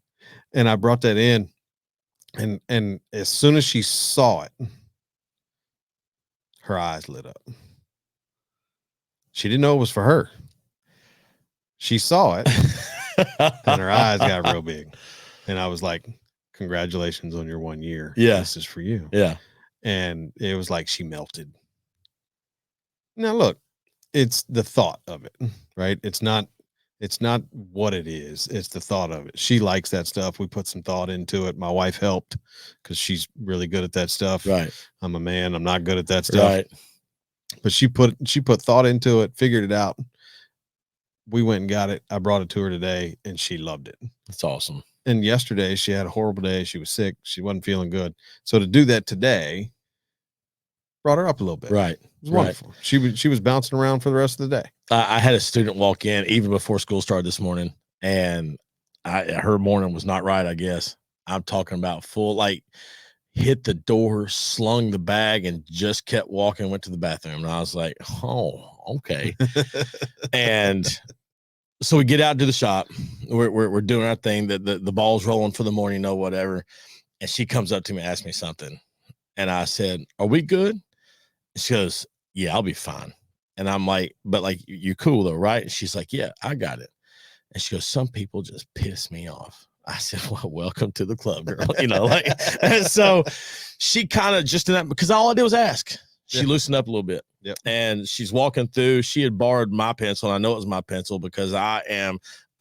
[SPEAKER 1] I brought that in, and as soon as she saw it, her eyes lit up. She didn't know it was for her. She saw it and her eyes got real big. And I was like, congratulations on your 1 year.
[SPEAKER 2] Yeah.
[SPEAKER 1] This is for you.
[SPEAKER 2] Yeah.
[SPEAKER 1] And it was like she melted. Now look, it's the thought of it, right? It's not what it is. It's the thought of it. She likes that stuff. We put some thought into it. My wife helped because she's really good at that stuff.
[SPEAKER 2] Right.
[SPEAKER 1] I'm a man. I'm not good at that stuff.
[SPEAKER 2] Right.
[SPEAKER 1] But she put thought into it, figured it out. We went and got it. I brought it to her today and she loved it.
[SPEAKER 2] That's awesome.
[SPEAKER 1] And yesterday she had a horrible day. She was sick. She wasn't feeling good. So to do that today brought her up a little bit.
[SPEAKER 2] Right.
[SPEAKER 1] It was wonderful. She was bouncing around for the rest of the day.
[SPEAKER 2] I had a student walk in even before school started this morning, and her morning was not right, I guess. I'm talking about full, like, hit the door, slung the bag, and just kept walking, went to the bathroom. And I was like, oh, okay. And so we get out to the shop. We're doing our thing. The ball's rolling for the morning, you know, whatever. And she comes up to me and asks me something. And I said, are we good? She goes, yeah, I'll be fine. And I'm like, but like, you cool though, right? And she's like, yeah, I got it. And she goes, some people just piss me off. I said, well, welcome to the club, girl. You know, like, and so she kind of just in that, because all I did was ask. She loosened up a little bit.
[SPEAKER 1] Yep.
[SPEAKER 2] And she's walking through. She had borrowed my pencil. And I know it was my pencil because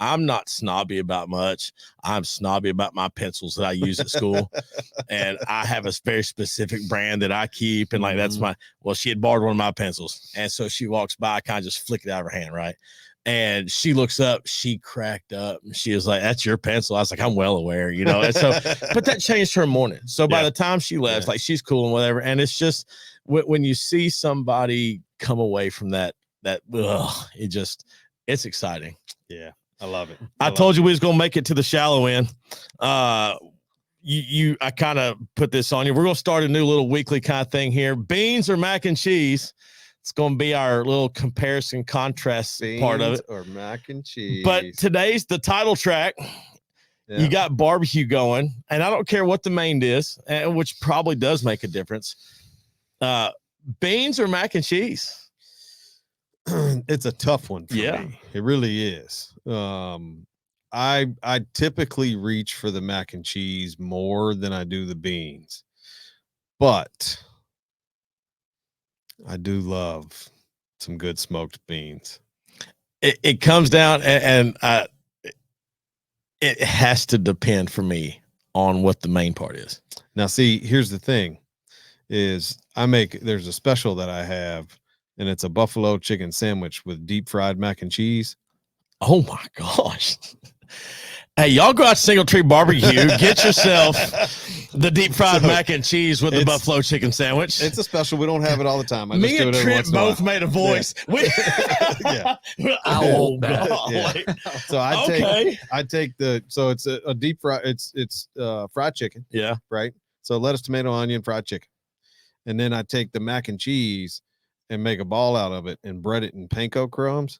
[SPEAKER 2] I'm not snobby about much. I'm snobby about my pencils that I use at school. And I have a very specific brand that I keep. And like, that's she had borrowed one of my pencils. And so she walks by, I kind of just flick it out of her hand. Right. And she looks up, she cracked up. And she was like, that's your pencil. I was like, I'm well aware, you know? And so, but that changed her morning. So by the time she left, like, she's cool and whatever. And it's just when you see somebody come away from that, it's exciting.
[SPEAKER 1] Yeah. I love it.
[SPEAKER 2] I told you we was gonna make it to the shallow end. I kind of put this on you. We're gonna start a new little weekly kind of thing here. Beans or mac and cheese. It's gonna be our little comparison contrast part of it.
[SPEAKER 1] Or mac and cheese.
[SPEAKER 2] But today's the title track. Yeah. You got barbecue going, and I don't care what the main is, which probably does make a difference. Beans or mac and cheese?
[SPEAKER 1] It's a tough one for me. It really is. I typically reach for the mac and cheese more than I do the beans, but I do love some good smoked beans.
[SPEAKER 2] It comes down and it has to depend for me on what the main part is.
[SPEAKER 1] Now, see, here's the thing is there's a special that I have, and it's a buffalo chicken sandwich with deep fried mac and cheese.
[SPEAKER 2] Oh my gosh. Hey, y'all go out to Single Tree Barbecue, get yourself the deep fried mac and cheese with the buffalo chicken sandwich.
[SPEAKER 1] It's a special. We don't have it all the time.
[SPEAKER 2] Me and Trent both made a voice.
[SPEAKER 1] Yeah.
[SPEAKER 2] Oh God.
[SPEAKER 1] Yeah. So I take so it's a deep fry. It's fried chicken.
[SPEAKER 2] Yeah.
[SPEAKER 1] Right. So lettuce, tomato, onion, fried chicken. And then I take the mac and cheese and make a ball out of it and bread it in panko crumbs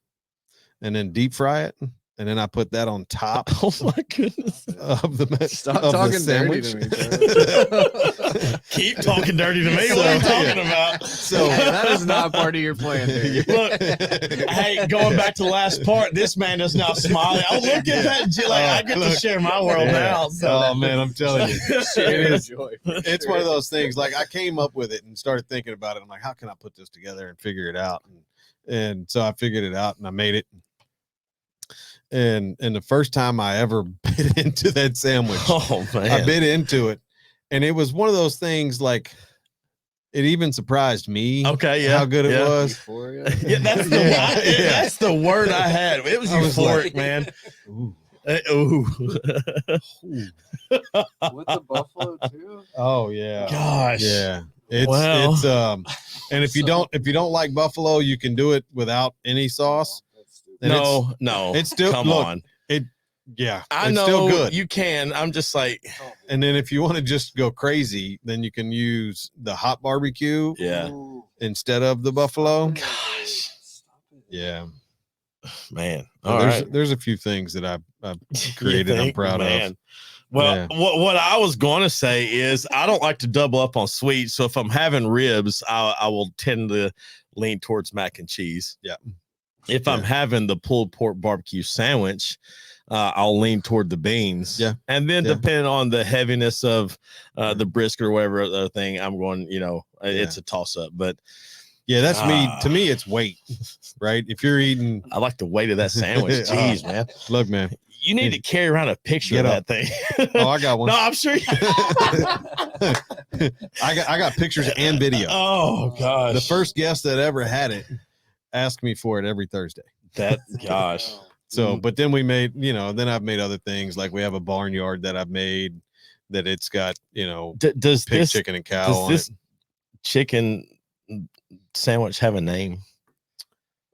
[SPEAKER 1] and then deep fry it. And then I put that on top.
[SPEAKER 2] Oh my goodness!
[SPEAKER 1] Of the
[SPEAKER 3] Stop talking dirty to me.
[SPEAKER 2] Keep talking dirty to me. What are you talking about?
[SPEAKER 1] So
[SPEAKER 3] that is not part of your plan. Dude.
[SPEAKER 2] Look, hey, going back to the last part, this man is now smiling. Oh, look at that! Like, I get to share my world now. So.
[SPEAKER 1] Oh man, I'm telling you,
[SPEAKER 3] It is.
[SPEAKER 1] it's one of those things. Like I came up with it and started thinking about it. I'm like, how can I put this together and figure it out? And so I figured it out and I made it. And the first time I ever bit into that sandwich,
[SPEAKER 2] Oh man,
[SPEAKER 1] I bit into it, and it was one of those things like it even surprised me.
[SPEAKER 2] Okay, yeah,
[SPEAKER 1] how good it was.
[SPEAKER 3] Euphoria.
[SPEAKER 2] Yeah, that's the word I had. It was euphoric,
[SPEAKER 1] like,
[SPEAKER 2] man.
[SPEAKER 1] Ooh.
[SPEAKER 2] Ooh.
[SPEAKER 3] With the buffalo too.
[SPEAKER 1] Oh yeah.
[SPEAKER 2] Gosh.
[SPEAKER 1] Yeah. It's
[SPEAKER 2] Wow.
[SPEAKER 1] it's and if you don't like buffalo, you can do it without any sauce. And
[SPEAKER 2] No,
[SPEAKER 1] it's still
[SPEAKER 2] come
[SPEAKER 1] look,
[SPEAKER 2] on.
[SPEAKER 1] Yeah,
[SPEAKER 2] I
[SPEAKER 1] it's
[SPEAKER 2] know
[SPEAKER 1] still good.
[SPEAKER 2] you can. I'm just like,
[SPEAKER 1] And then if you want to just go crazy, then you can use the hot barbecue
[SPEAKER 2] yeah,
[SPEAKER 1] instead of the buffalo.
[SPEAKER 2] gosh,
[SPEAKER 1] Yeah.
[SPEAKER 2] man.
[SPEAKER 1] So
[SPEAKER 2] All right.
[SPEAKER 1] there's a few things that I've created I'm proud of.
[SPEAKER 2] Well,
[SPEAKER 1] Yeah.
[SPEAKER 2] what I was going to say is I don't like to double up on sweets. So if I'm having ribs, I will tend to lean towards mac and cheese.
[SPEAKER 1] Yeah.
[SPEAKER 2] If I'm having the pulled pork barbecue sandwich, I'll lean toward the beans.
[SPEAKER 1] Yeah.
[SPEAKER 2] And then
[SPEAKER 1] Yeah.
[SPEAKER 2] depending on the heaviness of the brisket or whatever other thing, I'm going, it's a toss up. But
[SPEAKER 1] Yeah, that's me. To me, it's weight, right? If you're eating,
[SPEAKER 2] I like the weight of that sandwich. Jeez, man.
[SPEAKER 1] Look, man.
[SPEAKER 2] You need to carry around a picture of that thing.
[SPEAKER 1] Oh, I got one.
[SPEAKER 2] No, I'm sure.
[SPEAKER 1] I got pictures and video.
[SPEAKER 2] Oh gosh.
[SPEAKER 1] The first guest that ever had it asked me for it every Thursday.
[SPEAKER 2] Gosh.
[SPEAKER 1] So, but then we made, then I've made other things, like we have a barnyard that I've made that it's got,
[SPEAKER 2] Does
[SPEAKER 1] pig,
[SPEAKER 2] this
[SPEAKER 1] chicken, and cow
[SPEAKER 2] does
[SPEAKER 1] on
[SPEAKER 2] this chicken sandwich have a name?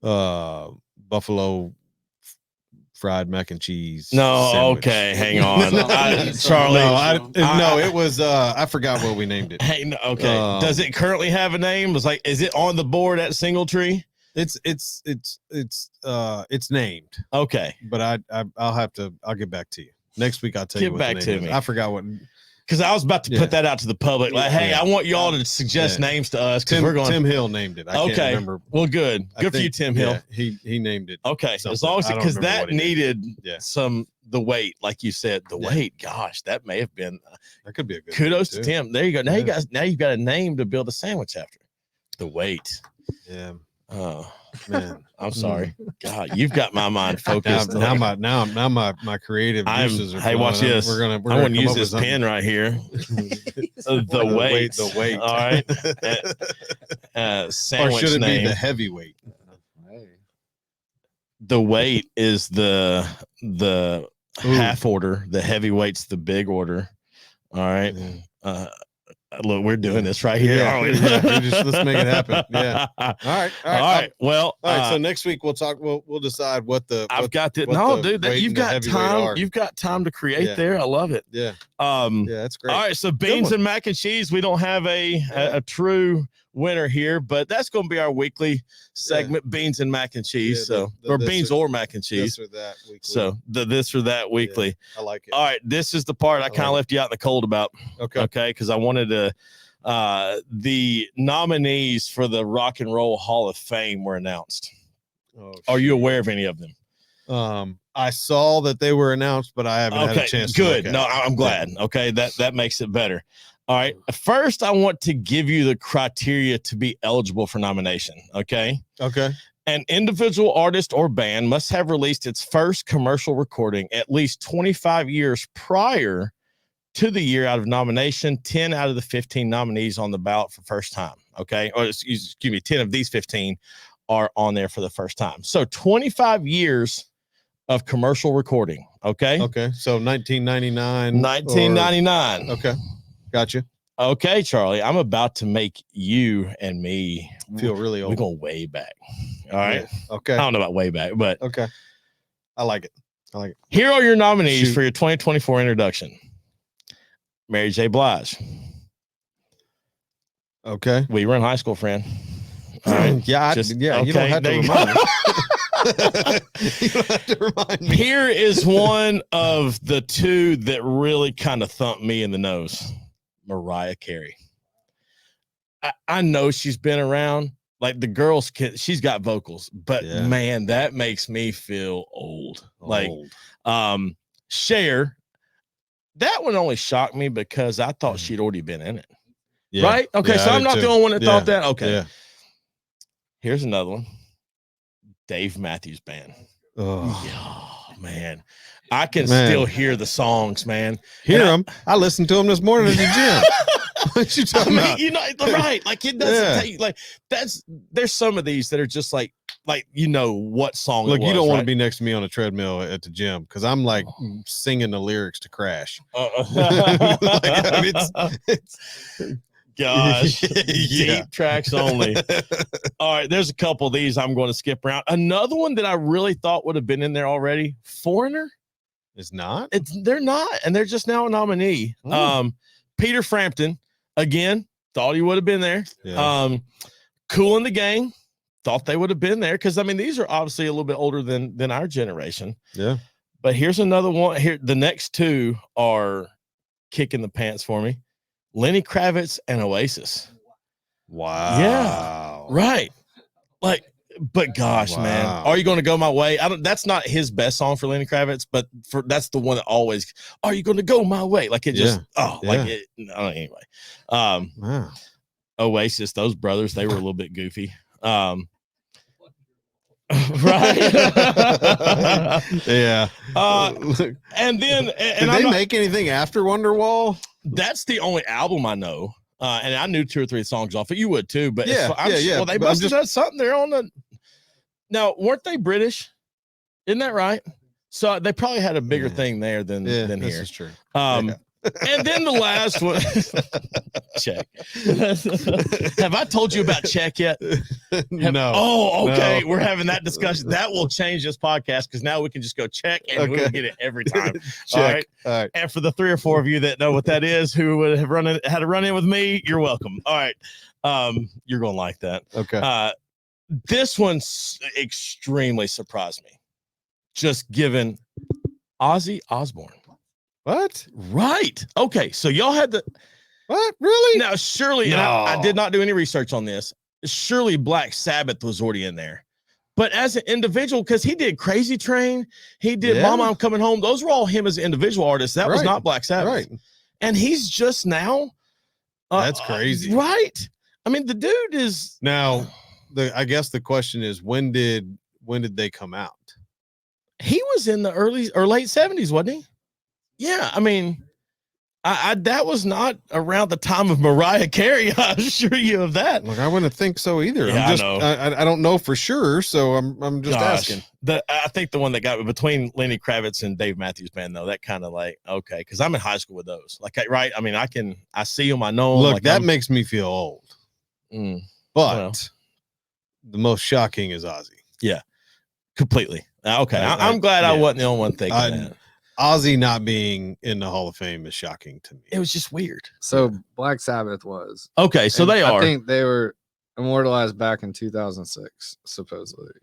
[SPEAKER 1] it. Buffalo fried mac and cheese.
[SPEAKER 2] No,
[SPEAKER 1] sandwich.
[SPEAKER 2] okay, hang on. Charlie.
[SPEAKER 1] No, it was I forgot what we named it.
[SPEAKER 2] Hey, no, okay. Does it currently have a name? Is it on the board at Singletree?
[SPEAKER 1] It's named.
[SPEAKER 2] Okay.
[SPEAKER 1] But I'll get back to you. Next week I'll tell you
[SPEAKER 2] Get
[SPEAKER 1] what
[SPEAKER 2] back
[SPEAKER 1] the name
[SPEAKER 2] to
[SPEAKER 1] is.
[SPEAKER 2] me.
[SPEAKER 1] I forgot what,
[SPEAKER 2] because I was about to put that out to the public. Like, hey, I want y'all to suggest names to us because we're going.
[SPEAKER 1] Tim Hill named it. I can't remember.
[SPEAKER 2] Well, good for you, Tim Hill.
[SPEAKER 1] He named it.
[SPEAKER 2] Okay,
[SPEAKER 1] something.
[SPEAKER 2] as long as because that needed
[SPEAKER 1] some
[SPEAKER 2] the weight, like you said, the weight. Gosh, that may have been.
[SPEAKER 1] That could be a good.
[SPEAKER 2] Kudos to Tim. There you go. Now you've got a name to build a sandwich after. The weight.
[SPEAKER 1] Yeah.
[SPEAKER 2] Oh
[SPEAKER 1] man,
[SPEAKER 2] I'm sorry. God, you've got my mind focused.
[SPEAKER 1] Now my creative juices are.
[SPEAKER 2] Hey, watch this.
[SPEAKER 1] I'm
[SPEAKER 2] going to use this pen right here. The weight.
[SPEAKER 1] The weight.
[SPEAKER 2] All right. Sandwich
[SPEAKER 1] or should it
[SPEAKER 2] name.
[SPEAKER 1] be the heavyweight?
[SPEAKER 2] The weight is the half order. The heavyweight's the big order. All right. Look, we're doing this right here.
[SPEAKER 1] Yeah, let's make it happen. Yeah. All right.
[SPEAKER 2] Well,
[SPEAKER 1] all right. So next week we'll talk. We'll decide what the.
[SPEAKER 2] I've got the. No, dude, you've got time. You've got time to create there. I love it.
[SPEAKER 1] Yeah.
[SPEAKER 2] Yeah,
[SPEAKER 1] that's great.
[SPEAKER 2] All right. So beans and mac and cheese. We don't have a true winner here, but that's going to be our weekly segment: beans and mac and chease. Or beans or mac and cheese.
[SPEAKER 1] This or that weekly.
[SPEAKER 2] So the this or that weekly.
[SPEAKER 1] Yeah, I like it.
[SPEAKER 2] All right, this is the part I kind of left you out in the cold about. Okay, because I wanted to. The nominees for the Rock and Roll Hall of Fame were announced. Are you aware of any of them?
[SPEAKER 1] I saw that they were announced, but I haven't had a chance.
[SPEAKER 2] Good. No, I'm glad. Okay, that makes it better. All right. First, I want to give you the criteria to be eligible for nomination. Okay. An individual artist or band must have released its first commercial recording at least 25 years prior to the year out of nomination. 10 out of the 15 nominees on the ballot for first time. Okay. Or excuse me, 10 of these 15 are on there for the first time. So 25 years of commercial recording. Okay.
[SPEAKER 1] So 1999.
[SPEAKER 2] 1999.
[SPEAKER 1] Okay. Gotcha.
[SPEAKER 2] Okay, Charlie, I'm about to make you and me
[SPEAKER 1] feel really old.
[SPEAKER 2] We're going way back. All right.
[SPEAKER 1] Yeah. Okay.
[SPEAKER 2] I don't know about way back, but
[SPEAKER 1] okay. I like it.
[SPEAKER 2] Here are your nominees for your 2024 introduction. Mary J. Blige.
[SPEAKER 1] Okay.
[SPEAKER 2] We were in high school, friend. All right.
[SPEAKER 1] You don't have to remind me. You don't have to remind me.
[SPEAKER 2] Here is one of the two that really kind of thumped me in the nose. Mariah Carey. I know she's been around. Like the girls she's got vocals, but
[SPEAKER 1] Yeah.
[SPEAKER 2] man, that makes me feel old. Like
[SPEAKER 1] Old.
[SPEAKER 2] Cher, that one only shocked me because I thought she'd already been in it.
[SPEAKER 1] Yeah.
[SPEAKER 2] Right? Okay,
[SPEAKER 1] Yeah,
[SPEAKER 2] so
[SPEAKER 1] I
[SPEAKER 2] I'm
[SPEAKER 1] did
[SPEAKER 2] not
[SPEAKER 1] too.
[SPEAKER 2] the only one that thought that. Okay.
[SPEAKER 1] Yeah.
[SPEAKER 2] Here's another one. Dave Matthews Band.
[SPEAKER 1] Oh.
[SPEAKER 2] Yeah, man. I can still hear the songs, man.
[SPEAKER 1] Hear them. I listened to them this morning at the gym. What you talking about?
[SPEAKER 2] You know, right? Like it doesn't take like there's some of these that are just like you know what song.
[SPEAKER 1] Look,
[SPEAKER 2] it was,
[SPEAKER 1] you don't want
[SPEAKER 2] right?
[SPEAKER 1] to be next to me on a treadmill at the gym because I'm like singing the lyrics to Crash.
[SPEAKER 2] Gosh,
[SPEAKER 1] Yeah.
[SPEAKER 2] deep tracks only. All right, there's a couple of these I'm going to skip around. Another one that I really thought would have been in there already, Foreigner.
[SPEAKER 1] It's not.
[SPEAKER 2] They're not, and they're just now a nominee. Peter Frampton, again, thought he would have been there.
[SPEAKER 1] Yeah.
[SPEAKER 2] Kool and the Gang, thought they would have been there because I mean these are obviously a little bit older than our generation.
[SPEAKER 1] Yeah.
[SPEAKER 2] But here's another one. Here, the next two are kicking the pants for me. Lenny Kravitz and Oasis.
[SPEAKER 1] Wow.
[SPEAKER 2] Yeah. Right. Like, but gosh, man, Are You Gonna Go My Way? That's not his best song for Lenny Kravitz, but that's the one that always, Are You Gonna Go My Way? Like it just, anyway.
[SPEAKER 1] Wow.
[SPEAKER 2] Oasis, those brothers, they were a little bit goofy. Right.
[SPEAKER 1] Yeah.
[SPEAKER 2] And then,
[SPEAKER 1] did they make anything after Wonderwall?
[SPEAKER 2] That's the only album I know. And I knew 2 or 3 songs off it. You would too, but
[SPEAKER 1] yeah.
[SPEAKER 2] Well, they must have done something. They're on the. Now, weren't they British? Isn't that right? So they probably had a bigger thing there than here.
[SPEAKER 1] This is true.
[SPEAKER 2] And then the last one, Check. Have I told you about Check yet?
[SPEAKER 1] No.
[SPEAKER 2] Oh, okay.
[SPEAKER 1] No.
[SPEAKER 2] We're having that discussion. That will change this podcast because now we can just go check and we'll get it every time. All right. And for the 3 or 4 of you that know what that is, who would have had a run in with me, you're welcome. All right. You're gonna like that.
[SPEAKER 1] Okay.
[SPEAKER 2] This one's extremely surprised me. Just given Ozzy Osbourne.
[SPEAKER 1] What?
[SPEAKER 2] Right. Okay. So y'all had the
[SPEAKER 1] what? Really?
[SPEAKER 2] Now, surely, and I did not do any research on this. Surely Black Sabbath was already in there. But as an individual, because he did Crazy Train, he did Mama, I'm Coming Home. Those were all him as an individual artist. That was not Black Sabbath. Right. And he's just now.
[SPEAKER 1] That's crazy.
[SPEAKER 2] Right. I mean, the dude is
[SPEAKER 1] now. I guess the question is, when did they come out?
[SPEAKER 2] He was in the early or late 70s, wasn't he? Yeah, I mean, I that was not around the time of Mariah Carey. I assure you of that.
[SPEAKER 1] Look, I wouldn't think so either.
[SPEAKER 2] Yeah,
[SPEAKER 1] I'm just,
[SPEAKER 2] I know.
[SPEAKER 1] I don't know for sure, so I'm just asking.
[SPEAKER 2] I think the one that got me between Lenny Kravitz and Dave Matthews Band, though, that kind of like okay, because I'm in high school with those. Like, right? I mean, I see them, I know them.
[SPEAKER 1] Look,
[SPEAKER 2] like
[SPEAKER 1] that makes me feel old. But the most shocking is Ozzy.
[SPEAKER 2] Yeah, completely. Okay, I'm glad I wasn't the only one thinking that.
[SPEAKER 1] Ozzy not being in the Hall of Fame is shocking to me.
[SPEAKER 2] It was just weird.
[SPEAKER 3] So Black Sabbath was.
[SPEAKER 2] Okay, so they are.
[SPEAKER 3] I think they were immortalized back in 2006, supposedly.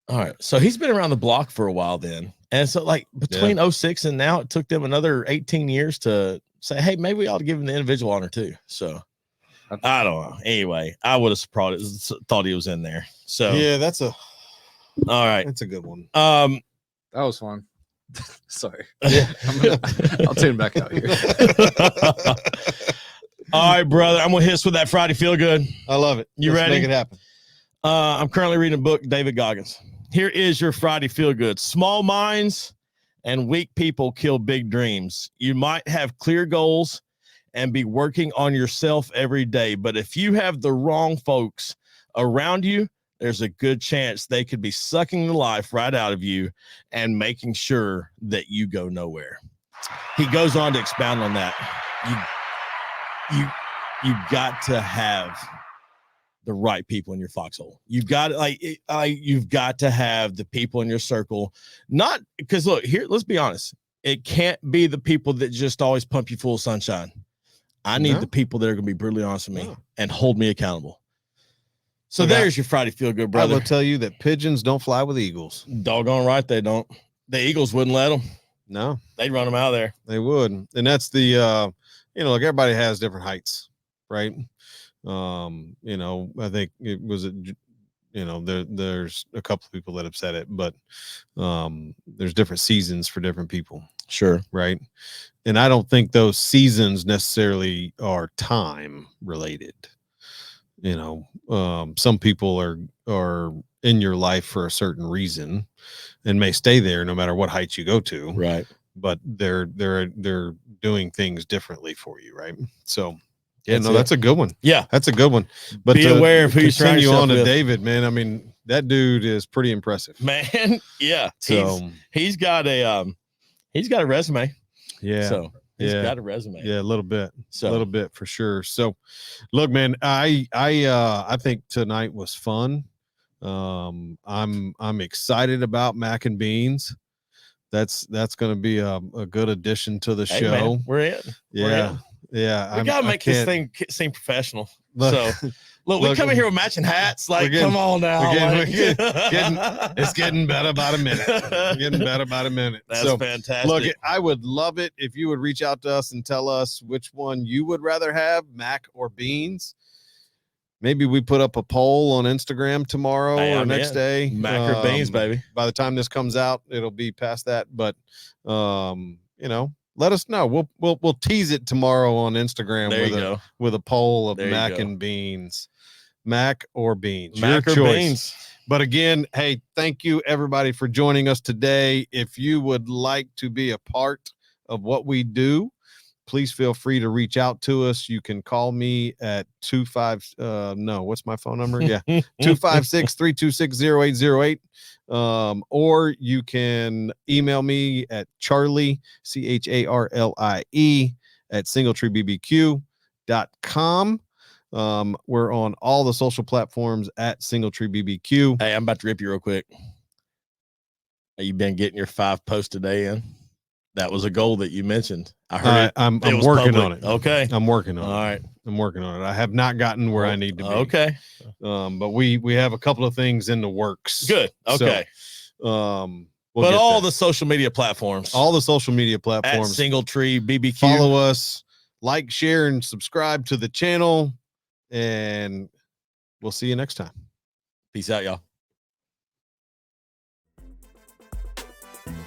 [SPEAKER 2] All right. So he's been around the block for a while then. And so like between 06 and now, it took them another 18 years to say, hey, maybe we ought to give him the individual honor too. So I don't know. Anyway, I would have thought he was in there. So
[SPEAKER 1] yeah,
[SPEAKER 2] all right.
[SPEAKER 1] That's a good one.
[SPEAKER 3] That was fun. Sorry. I'll tune back out here.
[SPEAKER 2] All right, brother. I'm gonna hit us with that Friday feel good.
[SPEAKER 1] I love it.
[SPEAKER 2] You
[SPEAKER 1] Let's
[SPEAKER 2] ready?
[SPEAKER 1] Make it happen.
[SPEAKER 2] I'm currently reading a book, David Goggins. Here is your Friday feel good. Small minds and weak people kill big dreams. You might have clear goals and be working on yourself every day, but if you have the wrong folks around you, there's a good chance they could be sucking the life right out of you and making sure that you go nowhere. He goes on to expound on that. You got to have the right people in your foxhole. You've got you've got to have the people in your circle. Not because look here, let's be honest. It can't be the people that just always pump you full of sunshine. I need the people that are going to be brutally honest with me and hold me accountable. So there's your Friday feel good, brother.
[SPEAKER 1] I will tell you that pigeons don't fly with eagles.
[SPEAKER 2] Doggone right they don't. The Eagles wouldn't let them.
[SPEAKER 1] No,
[SPEAKER 2] they'd run them out of there.
[SPEAKER 1] They would, and that's the like everybody has different heights, right? You know, I think it was you know, there's a couple of people that have said it, but there's different seasons for different people.
[SPEAKER 2] Sure.
[SPEAKER 1] Right. And I don't think those seasons necessarily are time related. You know, some people are in your life for a certain reason and may stay there no matter what height you go to.
[SPEAKER 2] Right.
[SPEAKER 1] But they're doing things differently for you. Right. So yeah,
[SPEAKER 2] That's
[SPEAKER 1] no,
[SPEAKER 2] it.
[SPEAKER 1] that's a good one.
[SPEAKER 2] Yeah.
[SPEAKER 1] That's a good one. But
[SPEAKER 2] Be aware of who you surround
[SPEAKER 1] continue
[SPEAKER 2] yourself
[SPEAKER 1] on to
[SPEAKER 2] with.
[SPEAKER 1] David, man. I mean, that dude is pretty impressive.
[SPEAKER 2] Man, yeah.
[SPEAKER 1] So
[SPEAKER 2] He's got a resume.
[SPEAKER 1] yeah.
[SPEAKER 2] So he's
[SPEAKER 1] Yeah.
[SPEAKER 2] got a resume.
[SPEAKER 1] Yeah, a little bit.
[SPEAKER 2] So
[SPEAKER 1] A little bit for sure. So look, man, I think tonight was fun. I'm excited about mac and beans. That's going to be a good addition to the
[SPEAKER 2] hey,
[SPEAKER 1] show.
[SPEAKER 2] man, we're in.
[SPEAKER 1] Yeah.
[SPEAKER 2] We're in.
[SPEAKER 1] Yeah.
[SPEAKER 2] We gotta make this thing seem professional.
[SPEAKER 1] Look,
[SPEAKER 2] So look, we come in here with matching hats. Like, come on now.
[SPEAKER 1] It's getting better about a minute. Getting better about a minute.
[SPEAKER 2] That's
[SPEAKER 1] so
[SPEAKER 2] fantastic.
[SPEAKER 1] look, I would love it if you would reach out to us and tell us which one you would rather have, mac or beans. Maybe we put up a poll on Instagram tomorrow or next day.
[SPEAKER 2] Mac or beans, baby.
[SPEAKER 1] By the time this comes out, it'll be past that. But you know, let us know. We'll tease it tomorrow on Instagram with a poll of mac and beans. Mac or beans.
[SPEAKER 2] Mac
[SPEAKER 1] Your
[SPEAKER 2] or
[SPEAKER 1] choice.
[SPEAKER 2] beans.
[SPEAKER 1] But again, hey, thank you everybody for joining us today. If you would like to be a part of what we do, please feel free to reach out to us. You can call me at what's my phone number? Yeah. 256-326-0808. Or you can email me at Charlie, CHARLIE at singletreebbq.com. We're on all the social platforms at singletreebbq.
[SPEAKER 2] Hey, I'm about to rip you real quick. Have you been getting your 5 posts a day in? That was a goal that you mentioned. I heard
[SPEAKER 1] I'm working on it.
[SPEAKER 2] Okay.
[SPEAKER 1] I'm working on it.
[SPEAKER 2] All right.
[SPEAKER 1] I'm working on it. I have not gotten where I need to be.
[SPEAKER 2] Okay.
[SPEAKER 1] But we have a couple of things in the works.
[SPEAKER 2] Good. Okay.
[SPEAKER 1] So,
[SPEAKER 2] but all the social media platforms.
[SPEAKER 1] All the social media platforms.
[SPEAKER 2] At Singletree BBQ.
[SPEAKER 1] Follow us, like, share, and subscribe to the channel. And we'll see you next time.
[SPEAKER 2] Peace out, y'all.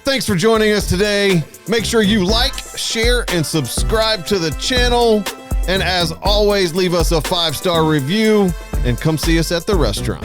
[SPEAKER 1] Thanks for joining us today. Make sure you like, share, and subscribe to the channel. And as always, leave us a 5-star review and come see us at the restaurant.